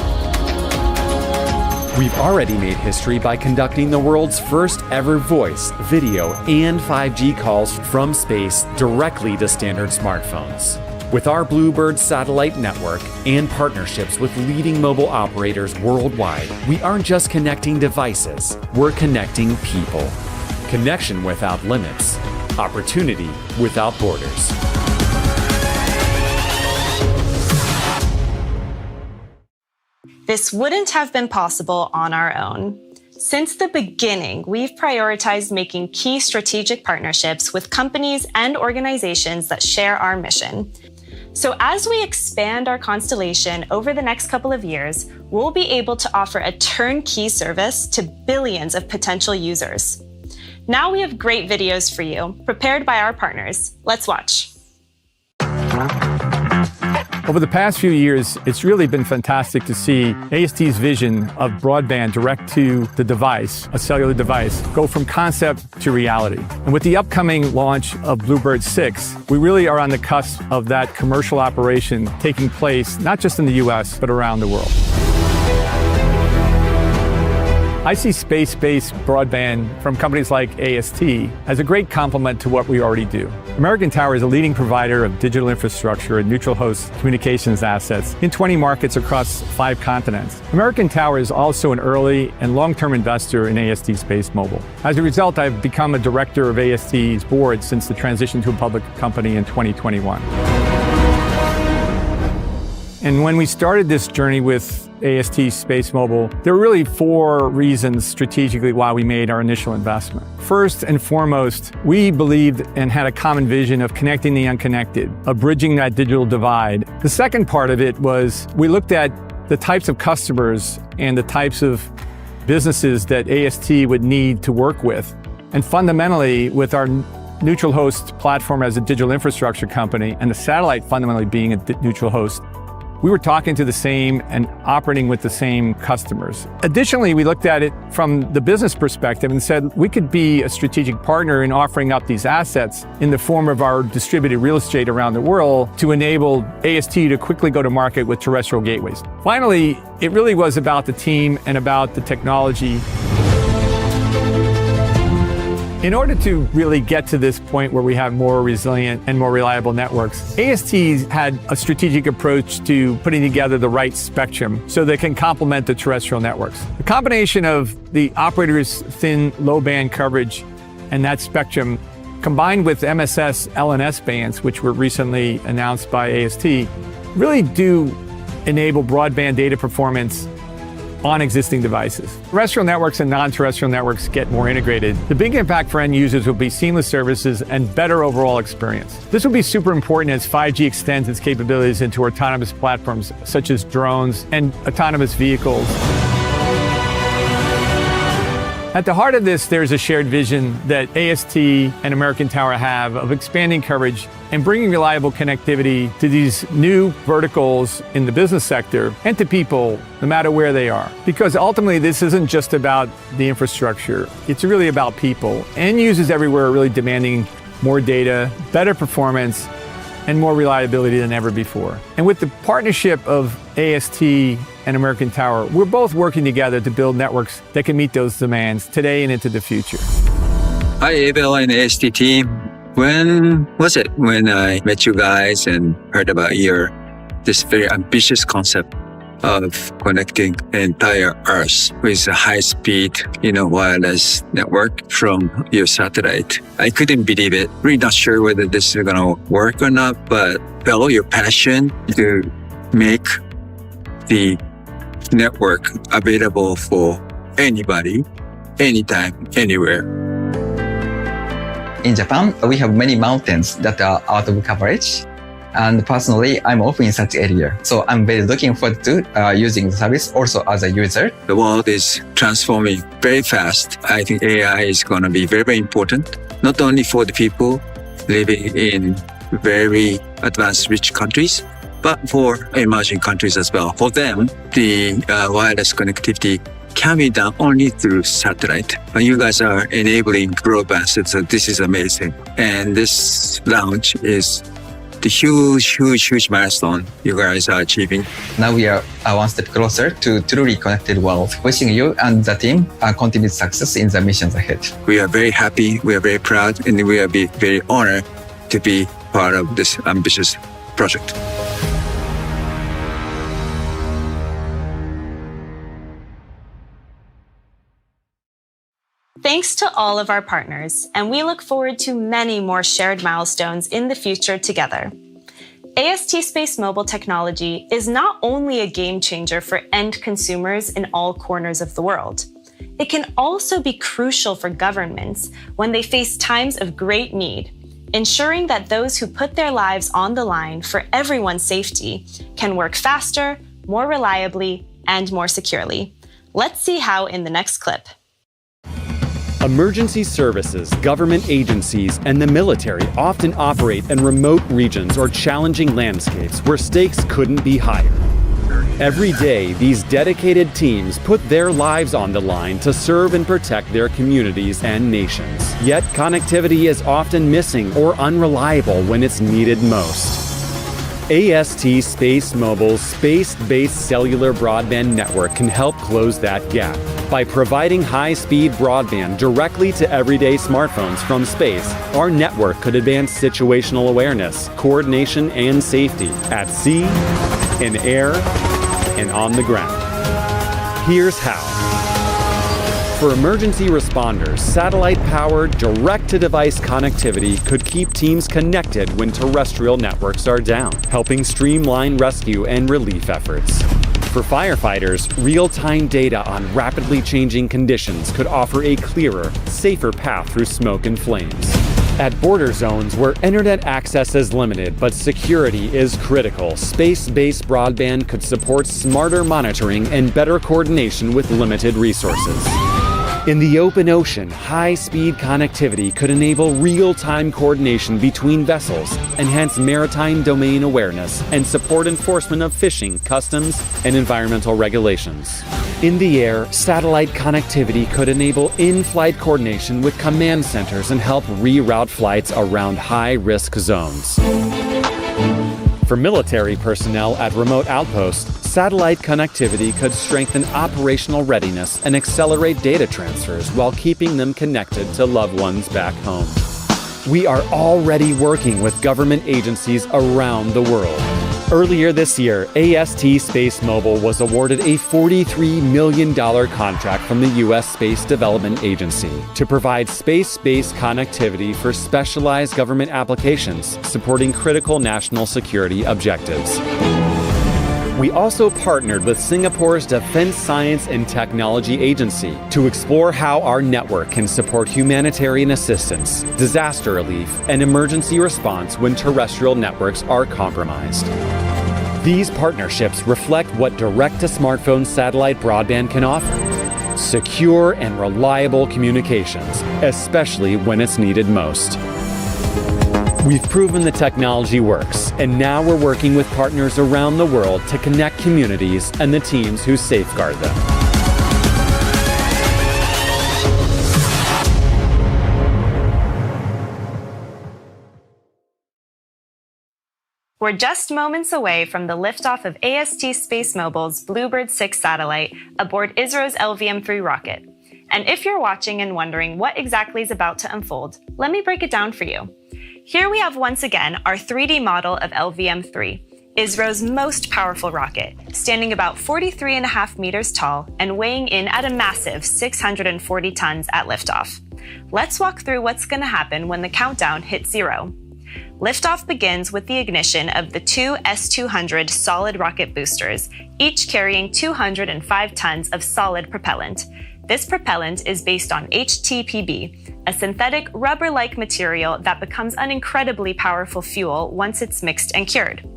We've already made history by conducting the world's first ever voice, video, and 5G calls from space directly to standard smartphones. With our BlueBird satellite network and partnerships with leading mobile operators worldwide, we aren't just connecting devices, we're connecting people. Connection without limits. Opportunity without borders. This wouldn't have been possible on our own. Since the beginning, we've prioritized making key strategic partnerships with companies and organizations that share our mission. So as we expand our constellation over the next couple of years, we'll be able to offer a turnkey service to billions of potential users. Now we have great videos for you, prepared by our partners. Let's watch. Over the past few years, it's really been fantastic to see AST's vision of broadband direct to the device, a cellular device, go from concept to reality. And with the upcoming launch of BlueBird 6, we really are on the cusp of that commercial operation taking place, not just in the US, but around the world. I see space-based broadband from companies like AST as a great complement to what we already do. American Tower is a leading provider of digital infrastructure and neutral host communications assets in 20 markets across 5 continents. American Tower is also an early and long-term investor in AST SpaceMobile. As a result, I've become a director of AST's board since the transition to a public company in 2021. And when we started this journey with AST SpaceMobile, there were really 4 reasons strategically why we made our initial investment. First and foremost, we believed and had a common vision of connecting the unconnected, of bridging that digital divide. The second part of it was we looked at the types of customers and the types of businesses that AST would need to work with. And fundamentally, with our neutral host platform as a digital infrastructure company and the satellite fundamentally being a neutral host, we were talking to the same and operating with the same customers. Additionally, we looked at it from the business perspective and said we could be a strategic partner in offering up these assets in the form of our distributed real estate around the world to enable AST to quickly go to market with terrestrial gateways. Finally, it really was about the team and about the technology. In order to really get to this point where we have more resilient and more reliable networks, AST had a strategic approach to putting together the right spectrum so they can complement the terrestrial networks. The combination of the operator's thin low-band coverage and that spectrum, combined with MSS LNS bands, which were recently announced by AST, really do enable broadband data performance on existing devices. Terrestrial networks and non-terrestrial networks get more integrated. The big impact for end users will be seamless services and better overall experience. This will be super important as 5G extends its capabilities into autonomous platforms such as drones and autonomous vehicles. At the heart of this, there's a shared vision that AST and American Tower have of expanding coverage and bringing reliable connectivity to these new verticals in the business sector and to people, no matter where they are. Because ultimately, this isn't just about the infrastructure. It's really about people. End users everywhere are really demanding more data, better performance, and more reliability than ever before. And with the partnership of AST and American Tower, we're both working together to build networks that can meet those demands today and into the future. Hi, Abel and AST team. When was it when I met you guys and heard about this very ambitious concept of connecting the entire Earth with a high-speed, wireless network from your satellite? I couldn't believe it. Really not sure whether this is going to work or not, but felt your passion to make the network available for anybody, anytime, anywhere. In Japan, we have many mountains that are out of coverage. And personally, I'm often in such area. So I'm very looking forward to using the service also as a user. The world is transforming very fast. I think AI is going to be very, very important, not only for the people living in very advanced, rich countries, but for emerging countries as well. For them, the wireless connectivity can be done only through satellite. And you guys are enabling broadband, so this is amazing. And this launch is the huge milestone you guys are achieving. Now we are one step closer to truly connected world. Wishing you and the team continued success in the missions ahead. We are very happy, we are very proud, and we are very honored to be part of this ambitious project. Thanks to all of our partners, and we look forward to many more shared milestones in the future together. AST SpaceMobile technology is not only a game changer for end consumers in all corners of the world. It can also be crucial for governments when they face times of great need, ensuring that those who put their lives on the line for everyone's safety can work faster, more reliably, and more securely. Let's see how in the next clip. Emergency services, government agencies, and the military often operate in remote regions or challenging landscapes where stakes couldn't be higher. Every day, these dedicated teams put their lives on the line to serve and protect their communities and nations. Yet, connectivity is often missing or unreliable when it's needed most. AST SpaceMobile's space-based cellular broadband network can help close that gap. By providing high-speed broadband directly to everyday smartphones from space, our network could advance situational awareness, coordination, and safety at sea, in air, and on the ground. Here's how. For emergency responders, satellite-powered, direct-to-device connectivity could keep teams connected when terrestrial networks are down, helping streamline rescue and relief efforts. For firefighters, real-time data on rapidly changing conditions could offer a clearer, safer path through smoke and flames. At border zones where internet access is limited but security is critical, space-based broadband could support smarter monitoring and better coordination with limited resources. In the open ocean, high-speed connectivity could enable real-time coordination between vessels, enhance maritime domain awareness, and support enforcement of fishing, customs, and environmental regulations. In the air, satellite connectivity could enable in-flight coordination with command centers and help reroute flights around high-risk zones. For military personnel at remote outposts, satellite connectivity could strengthen operational readiness and accelerate data transfers while keeping them connected to loved ones back home. We are already working with government agencies around the world. Earlier this year, AST SpaceMobile was awarded a $43 million contract from the U.S. Space Development Agency to provide space-based connectivity for specialized government applications supporting critical national security objectives. We also partnered with Singapore's Defense Science and Technology Agency to explore how our network can support humanitarian assistance, disaster relief, and emergency response when terrestrial networks are compromised. These partnerships reflect what direct-to-smartphone satellite broadband can offer: secure and reliable communications, especially when it's needed most. We've proven the technology works, and now we're working with partners around the world to connect communities and the teams who safeguard them. We're just moments away from the liftoff of AST SpaceMobile's BlueBird 6 satellite aboard ISRO's LVM3 rocket. And if you're watching and wondering what exactly is about to unfold, let me break it down for you. Here we have once again our 3D model of LVM3, ISRO's most powerful rocket, standing about 43.5 meters tall and weighing in at a massive 640 tons at liftoff. Let's walk through what's going to happen when the countdown hits 0. Liftoff begins with the ignition of the two S-200 solid rocket boosters, each carrying 205 tons of solid propellant. This propellant is based on HTPB, a synthetic rubber-like material that becomes an incredibly powerful fuel once it's mixed and cured.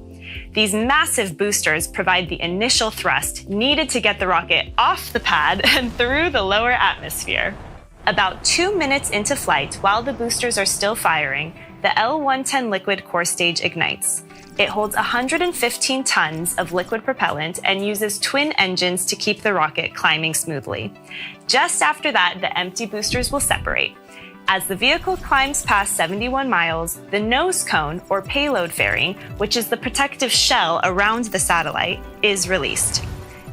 These massive boosters provide the initial thrust needed to get the rocket off the pad and through the lower atmosphere. About 2 minutes into flight, while the boosters are still firing, the L110 liquid core stage ignites. It holds 115 tons of liquid propellant and uses twin engines to keep the rocket climbing smoothly. Just after that, the empty boosters will separate. As the vehicle climbs past 71 miles, the nose cone, or payload fairing, which is the protective shell around the satellite, is released.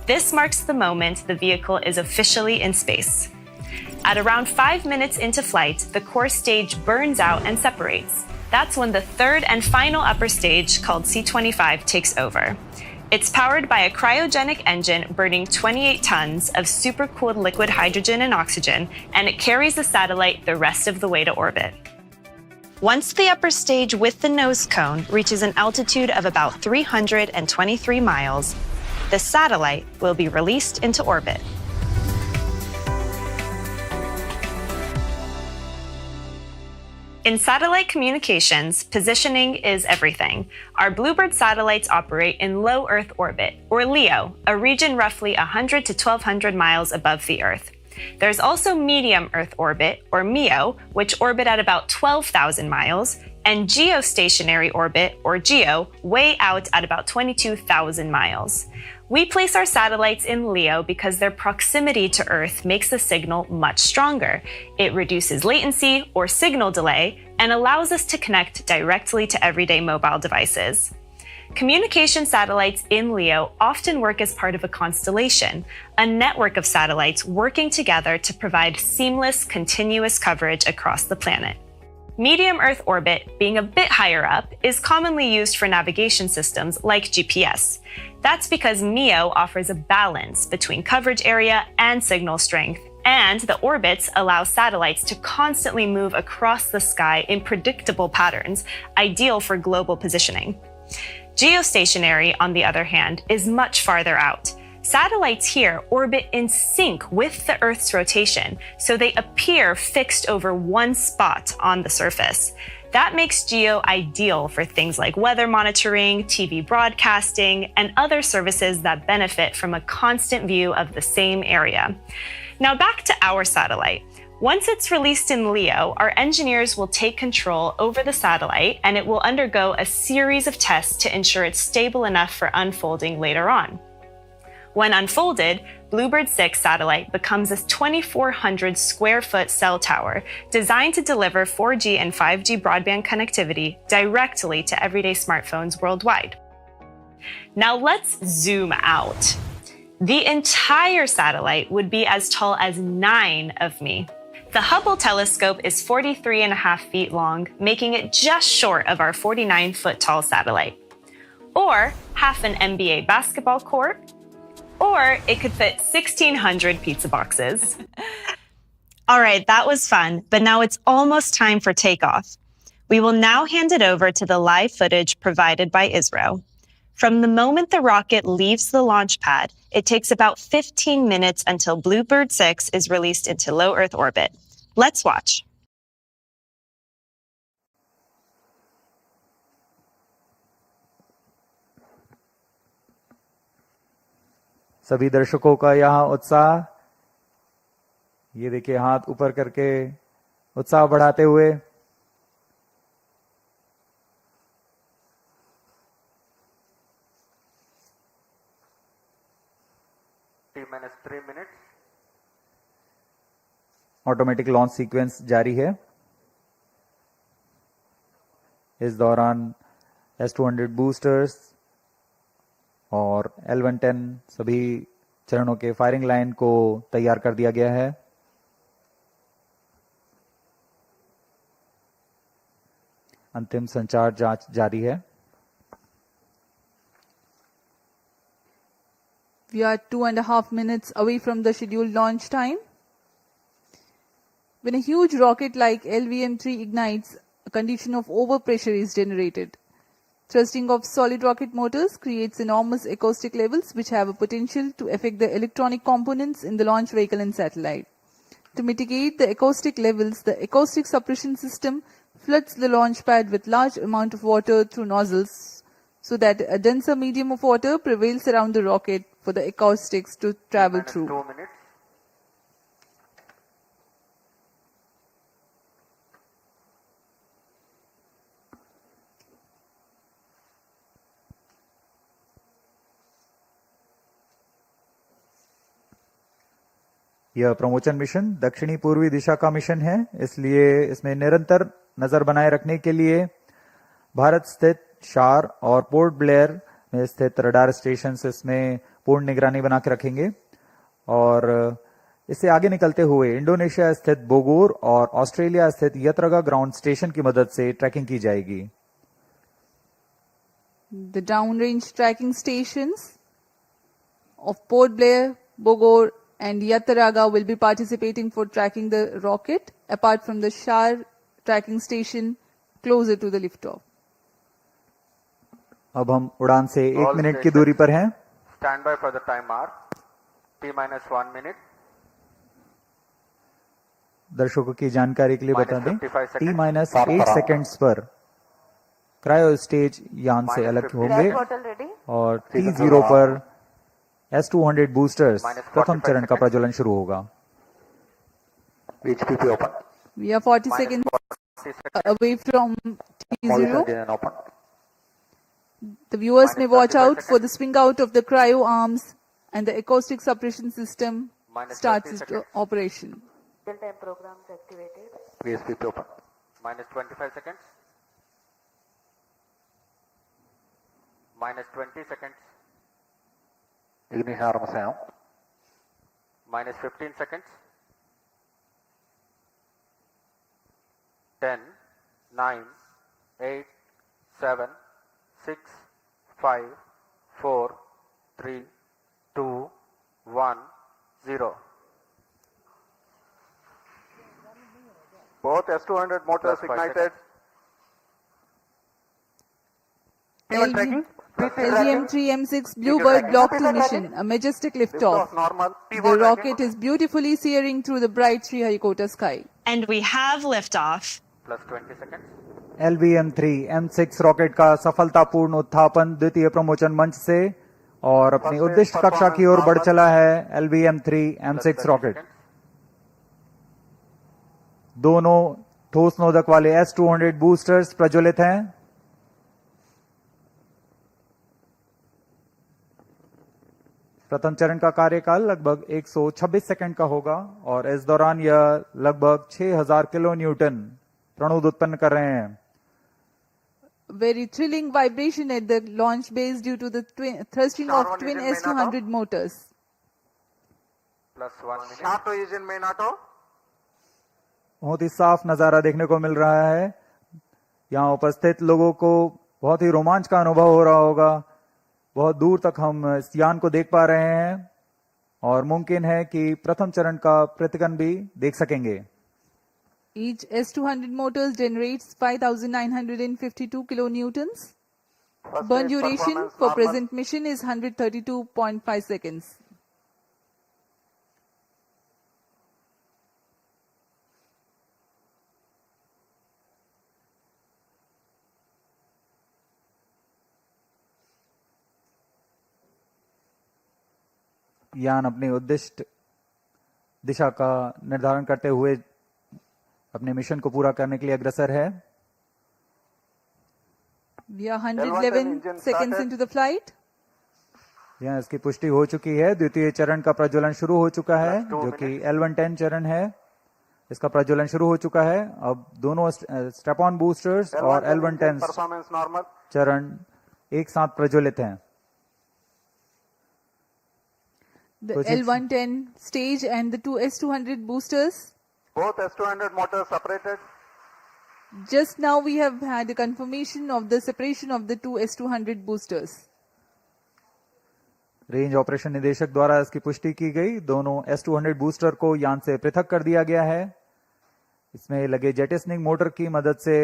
This marks the moment the vehicle is officially in space. At around 5 minutes into flight, the core stage burns out and separates. That's when the third and final upper stage, called C25, takes over. It's powered by a cryogenic engine burning 28 tons of supercooled liquid hydrogen and oxygen, and it carries the satellite the rest of the way to orbit. Once the upper stage with the nose cone reaches an altitude of about 323 miles, the satellite will be released into orbit. In satellite communications, positioning is everything. Our BlueBird satellites operate in low Earth orbit, or LEO, a region roughly 100 to 1,200 miles above the Earth. There's also medium Earth orbit, or MEO, which orbit at about 12,000 miles, and geostationary orbit, or GEO, way out at about 22,000 miles. We place our satellites in LEO because their proximity to Earth makes the signal much stronger. It reduces latency, or signal delay, and allows us to connect directly to everyday mobile devices. Communication satellites in LEO often work as part of a constellation, a network of satellites working together to provide seamless, continuous coverage across the planet. Medium Earth orbit, being a bit higher up, is commonly used for navigation systems like GPS. That's because MEO offers a balance between coverage area and signal strength, and the orbits allow satellites to constantly move across the sky in predictable patterns, ideal for global positioning. Geostationary, on the other hand, is much farther out. Satellites here orbit in sync with the Earth's rotation, so they appear fixed over one spot on the surface. That makes GEO ideal for things like weather monitoring, TV broadcasting, and other services that benefit from a constant view of the same area. Now back to our satellite. Once it's released in LEO, our engineers will take control over the satellite, and it will undergo a series of tests to ensure it's stable enough for unfolding later on. When unfolded, BlueBird 6 satellite becomes a 2,400 square foot cell tower designed to deliver 4G and 5G broadband connectivity directly to everyday smartphones worldwide. Now let's zoom out. The entire satellite would be as tall as 9 of me. The Hubble telescope is 43.5 feet long, making it just short of our 49-foot tall satellite. Or half an NBA basketball court, or it could fit 1,600 pizza boxes. All right, that was fun, but now it's almost time for takeoff. We will now hand it over to the live footage provided by ISRO. From the moment the rocket leaves the launch pad, it takes about 15 minutes until BlueBird 6 is released into low Earth orbit. Let's watch. सभी दर्शकों का यहाँ उत्साह, ये देखिए हाथ ऊपर करके उत्साह बढ़ाते हुए। T-3 minutes. Automatic launch sequence जारी है। इस दौरान S200 बूस्टर्स और L110 सभी चरणों के फायरिंग लाइन को तैयार कर दिया गया है। अंतिम संचार जांच जारी है। We are 2.5 minutes away from the scheduled launch time. When a huge rocket like LVM3 ignites, a condition of overpressure is generated. Thrusting of solid rocket motors creates enormous acoustic levels which have a potential to affect the electronic components in the launch vehicle and satellite. To mitigate the acoustic levels, the acoustic suppression system floods the launch pad with large amount of water through nozzles so that a denser medium of water prevails around the rocket for the acoustics to travel through. 2 minutes. यह promotion mission दक्षिणी पूर्वी दिशा का mission है, इसलिए इसमें निरंतर नजर बनाए रखने के लिए भारत स्थित शार और पोर्ट ब्लेयर में स्थित रडार स्टेशन इसमें पूर्ण निगरानी बना के रखेंगे और इससे आगे निकलते हुए इंडोनेशिया स्थित बोगोर और ऑस्ट्रेलिया स्थित यत्रगा ग्राउंड स्टेशन की मदद से ट्रैकिंग की जाएगी. The downrange tracking stations of Port Blair, Bogor and Yataraga will be participating for tracking the rocket apart from the Shar tracking station closer to the liftoff. अब हम उड़ान से 1 मिनट की दूरी पर हैं. Stand by for the time mark. T-1 minute. दर्शकों की जानकारी के लिए बता दें, T-8 सेकेंड्स पर क्रायो स्टेज यान से अलग होंगे और T0 पर S-200 बूस्टर्स प्रथम चरण का प्रज्वलन शुरू होगा. We are 40 seconds away from T0. The viewers may watch out for the swing out of the cryo arms and the acoustic suppression system starts its operation. Real-time programs activated. VSPP open. Minus 25 seconds. Minus 20 seconds. Ignition arms down. Minus 15 seconds. 10, 9, 8, 7, 6, 5, 4, 3, 2, 1, 0. Both S-200 motors ignited. LVM3-M6 BlueBird Block-2 mission, a majestic liftoff. The rocket is beautifully searing through the bright Sriharikota sky. And we have liftoff. Plus 20 seconds. LVM3-M6 rocket का सफलतापूर्ण उत्थापन द्वितीय प्रमोचन मंच से और अपनी उद्दिष्ट कक्षा की ओर बढ़ चला है. LVM3-M6 रॉकेट दोनों ठोस नोदक वाले S-200 बूस्टर्स प्रज्वलित हैं. प्रथम चरण का कार्यकाल लगभग 126 सेकंड का होगा और इस दौरान यह लगभग 6000 किलो न्यूटन प्रणोद उत्पन्न कर रहे हैं. Very thrilling vibration at the launch base due to the thrusting of twin S-200 motors. Plus 1 minute. Start to engine main auto. बहुत ही साफ नजारा देखने को मिल रहा है. यहाँ उपस्थित लोगों को बहुत ही रोमांच का अनुभव हो रहा होगा. बहुत दूर तक हम इस यान को देख पा रहे हैं और मुमकिन है कि प्रथम चरण का प्रतिगन भी देख सकेंगे. Each S-200 motors generates 5,952 kilonewtons. Burn duration for present mission is 132.5 seconds. यान अपनी उद्दिष्ट दिशा का निर्धारण करते हुए अपने मिशन को पूरा करने के लिए अग्रसर है. We are 111 seconds into the flight. यहाँ इसकी पुष्टि हो चुकी है. द्वितीय चरण का प्रज्वलन शुरू हो चुका है जो कि L110 चरण है. इसका प्रज्वलन शुरू हो चुका है. अब दोनों स्ट्रैप ऑन बूस्टर्स और L110 चरण एक साथ प्रज्वलित हैं. The L110 stage and the two S-200 boosters. Both S-200 motors separated. Just now we have had a confirmation of the separation of the two S-200 boosters. Range operation निदेशक द्वारा इसकी पुष्टि की गई. दोनों S-200 बूस्टर को यान से पृथक कर दिया गया है. इसमें लगे जेटिसनिंग मोटर की मदद से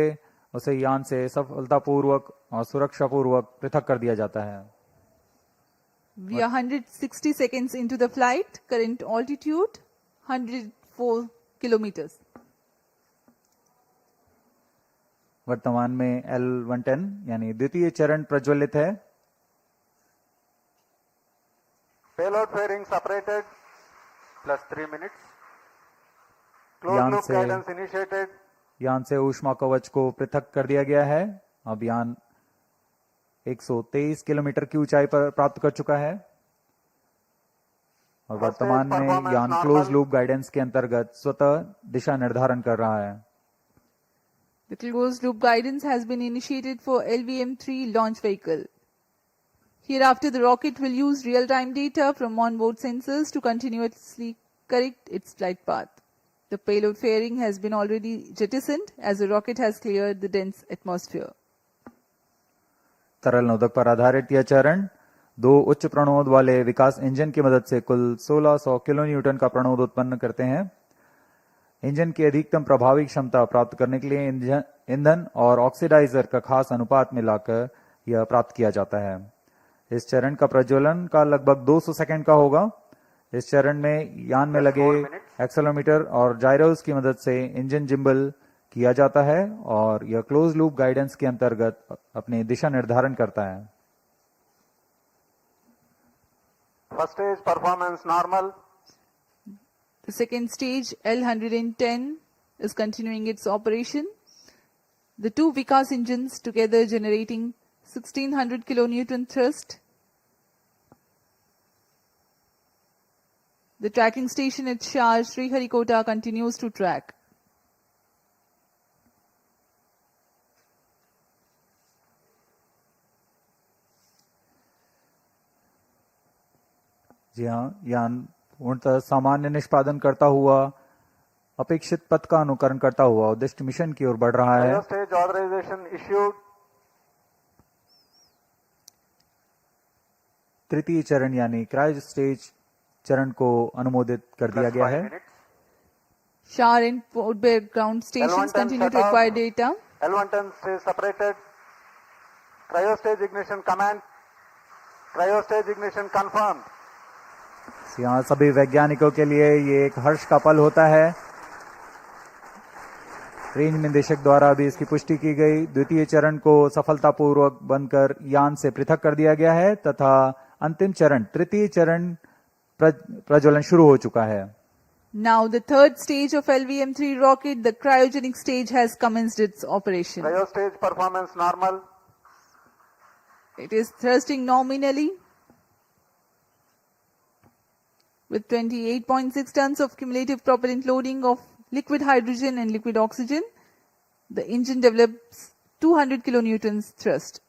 उसे यान से सफलतापूर्वक और सुरक्षापूर्वक पृथक कर दिया जाता है। We are 160 seconds into the flight. Current altitude 104 kilometers. वर्तमान में L110 यानी द्वितीय चरण प्रज्वलित है। Payload fairing separated, plus 3 minutes. Closed यान loop से guidance initiated. यान से ऊष्मा कवच को पृथक कर दिया गया है। अब यान 123 किलोमीटर की ऊंचाई पर प्राप्त कर चुका है और वर्तमान में यान क्लोज लूप गाइडेंस के अंतर्गत स्वतः दिशा निर्धारण कर रहा है। The closed loop guidance has been initiated for LVM-3 launch vehicle. Hereafter, the rocket will use real-time data from onboard sensors to continuously correct its flight path. The payload fairing has been already jettisoned as the rocket has cleared the dense atmosphere. तरल नोदक पर आधारित यह चरण 2 उच्च प्रणोद वाले विकास engine की मदद से कुल 1600 किलो न्यूटन का प्रणोद उत्पन्न करते हैं। इंजन की अधिकतम प्रभावी क्षमता प्राप्त करने के लिए ईंधन और ऑक्सीडाइजर का खास अनुपात मिलाकर यह प्राप्त किया जाता है। इस चरण का प्रज्वलन का लगभग 200 सेकंड का होगा। इस चरण में यान में लगे एक्सेलेरोमीटर और जायरोस की मदद से इंजन जिम्बल किया जाता है और यह क्लोज लूप गाइडेंस के अंतर्गत अपनी दिशा निर्धारण करता है। First stage performance normal. The second stage L110 is continuing its operation. The 2 Vikas engines together generating 1600 kilonewton thrust. The tracking station at Shah Sriharikota continues to track. जी हाँ, यान पूर्णतः सामान्य निष्पादन करता हुआ अपेक्षित पथ का अनुकरण करता हुआ उद्दिष्ट मिशन की ओर बढ़ रहा है। Stage authorization issued. तृतीय चरण यानी क्रायो स्टेज चरण को अनुमोदित कर दिया गया है। Shah and BlueBird ground stations continue to acquire data. L110 stays separated. Cryo stage ignition command. Cryo stage ignition confirmed. यहाँ सभी वैज्ञानिकों के लिए ये एक हर्ष का पल होता है। रेंज निदेशक द्वारा भी इसकी पुष्टि की गई। द्वितीय चरण को सफलतापूर्वक बनकर यान से पृथक कर दिया गया है तथा अंतिम चरण तृतीय चरण प्रज्वलन शुरू हो चुका है। Now the third stage of LVM-3 rocket, the cryogenic stage, has commenced its operation. Cryo stage performance normal. It is thrusting nominally with 28.6 tons of cumulative propellant loading of liquid hydrogen and liquid oxygen. The engine develops 200 kilonewtons thrust.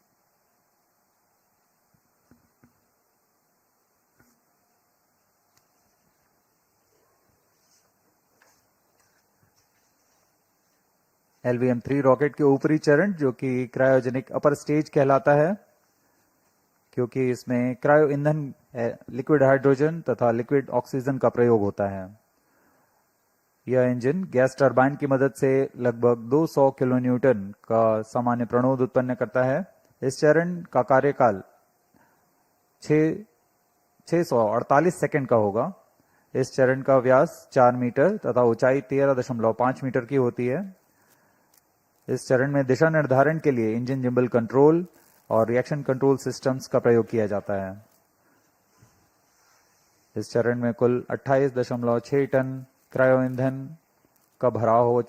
LVM-3 rocket के ऊपरी चरण जो कि cryogenic upper stage कहलाता है, क्योंकि इसमें cryo ईंधन लिक्विड हाइड्रोजन तथा लिक्विड ऑक्सीजन का प्रयोग होता है। यह इंजन गैस टरबाइन की मदद से लगभग 200 किलो न्यूटन का सामान्य प्रणोद उत्पन्न करता है। इस चरण का कार्यकाल 648 सेकंड का होगा। इस चरण का व्यास 4 मीटर तथा ऊंचाई 13.5 मीटर की होती है। इस चरण में दिशा निर्धारण के लिए इंजन जिम्बल कंट्रोल और रिएक्शन कंट्रोल सिस्टम्स का प्रयोग किया जाता है। इस चरण में कुल 28.6 टन क्रायो ईंधन का भराव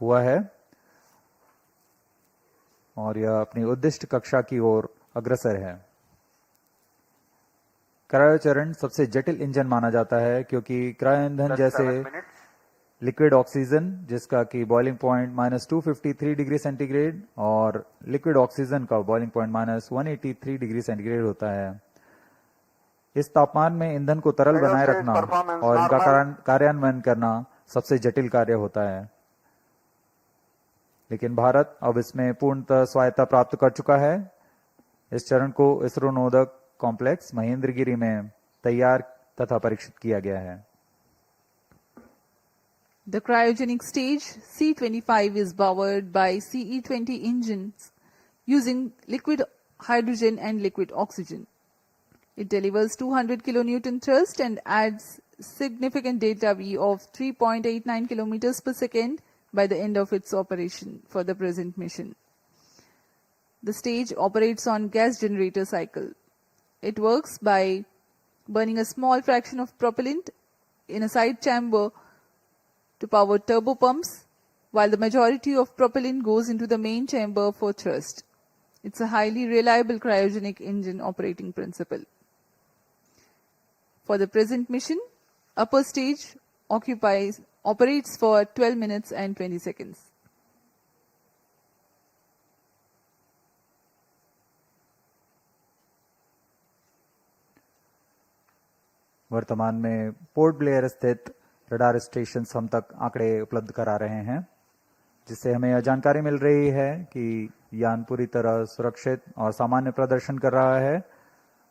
हुआ है और यह अपनी उद्दिष्ट कक्षा की ओर अग्रसर है। क्रायो चरण सबसे जटिल इंजन माना जाता है क्योंकि क्रायो ईंधन जैसे लिक्विड ऑक्सीजन जिसका कि बॉइलिंग पॉइंट -253 डिग्री सेंटीग्रेड और लिक्विड ऑक्सीजन का बॉइलिंग पॉइंट -183 डिग्री सेंटीग्रेड होता है। इस तापमान में ईंधन को तरल बनाए रखना और इनका कार्यान्वयन करना सबसे जटिल कार्य होता है, लेकिन भारत अब इसमें पूर्णतः स्वायत्ता प्राप्त कर चुका है। इस चरण को इसरो नोदक कॉम्प्लेक्स महेंद्रगिरी में तैयार तथा परीक्षित किया गया है। The cryogenic stage C25 is powered by CE20 engines using liquid hydrogen and liquid oxygen. It delivers 200 kilonewton thrust and adds significant delta V of 3.89 kilometers per second by the end of its operation for the present mission. The stage operates on gas generator cycle. It works by burning a small fraction of propellant in a side chamber to power turbo pumps, while the majority of propellant goes into the main chamber for thrust. It's a highly reliable cryogenic engine operating principle. For the present mission, upper stage operates for 12 minutes and 20 seconds. वर्तमान में port Blair स्थित radar station हम तक आंकड़े उपलब्ध करा रहे हैं, जिससे हमें यह जानकारी मिल रही है कि यान पूरी तरह सुरक्षित और सामान्य प्रदर्शन कर रहा है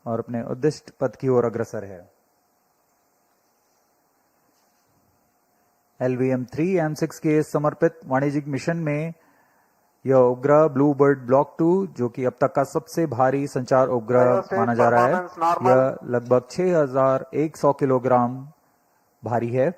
और अपने उद्दिष्ट पथ की ओर अग्रसर है। LVM3-M6 के समर्पित वाणिज्यिक मिशन में यह उपग्रह ब्लूबर्ड ब्लॉक 2, जो कि अब तक का सबसे भारी संचार उपग्रह माना जा रहा है, यह लगभग 6100 किलोग्राम भारी है।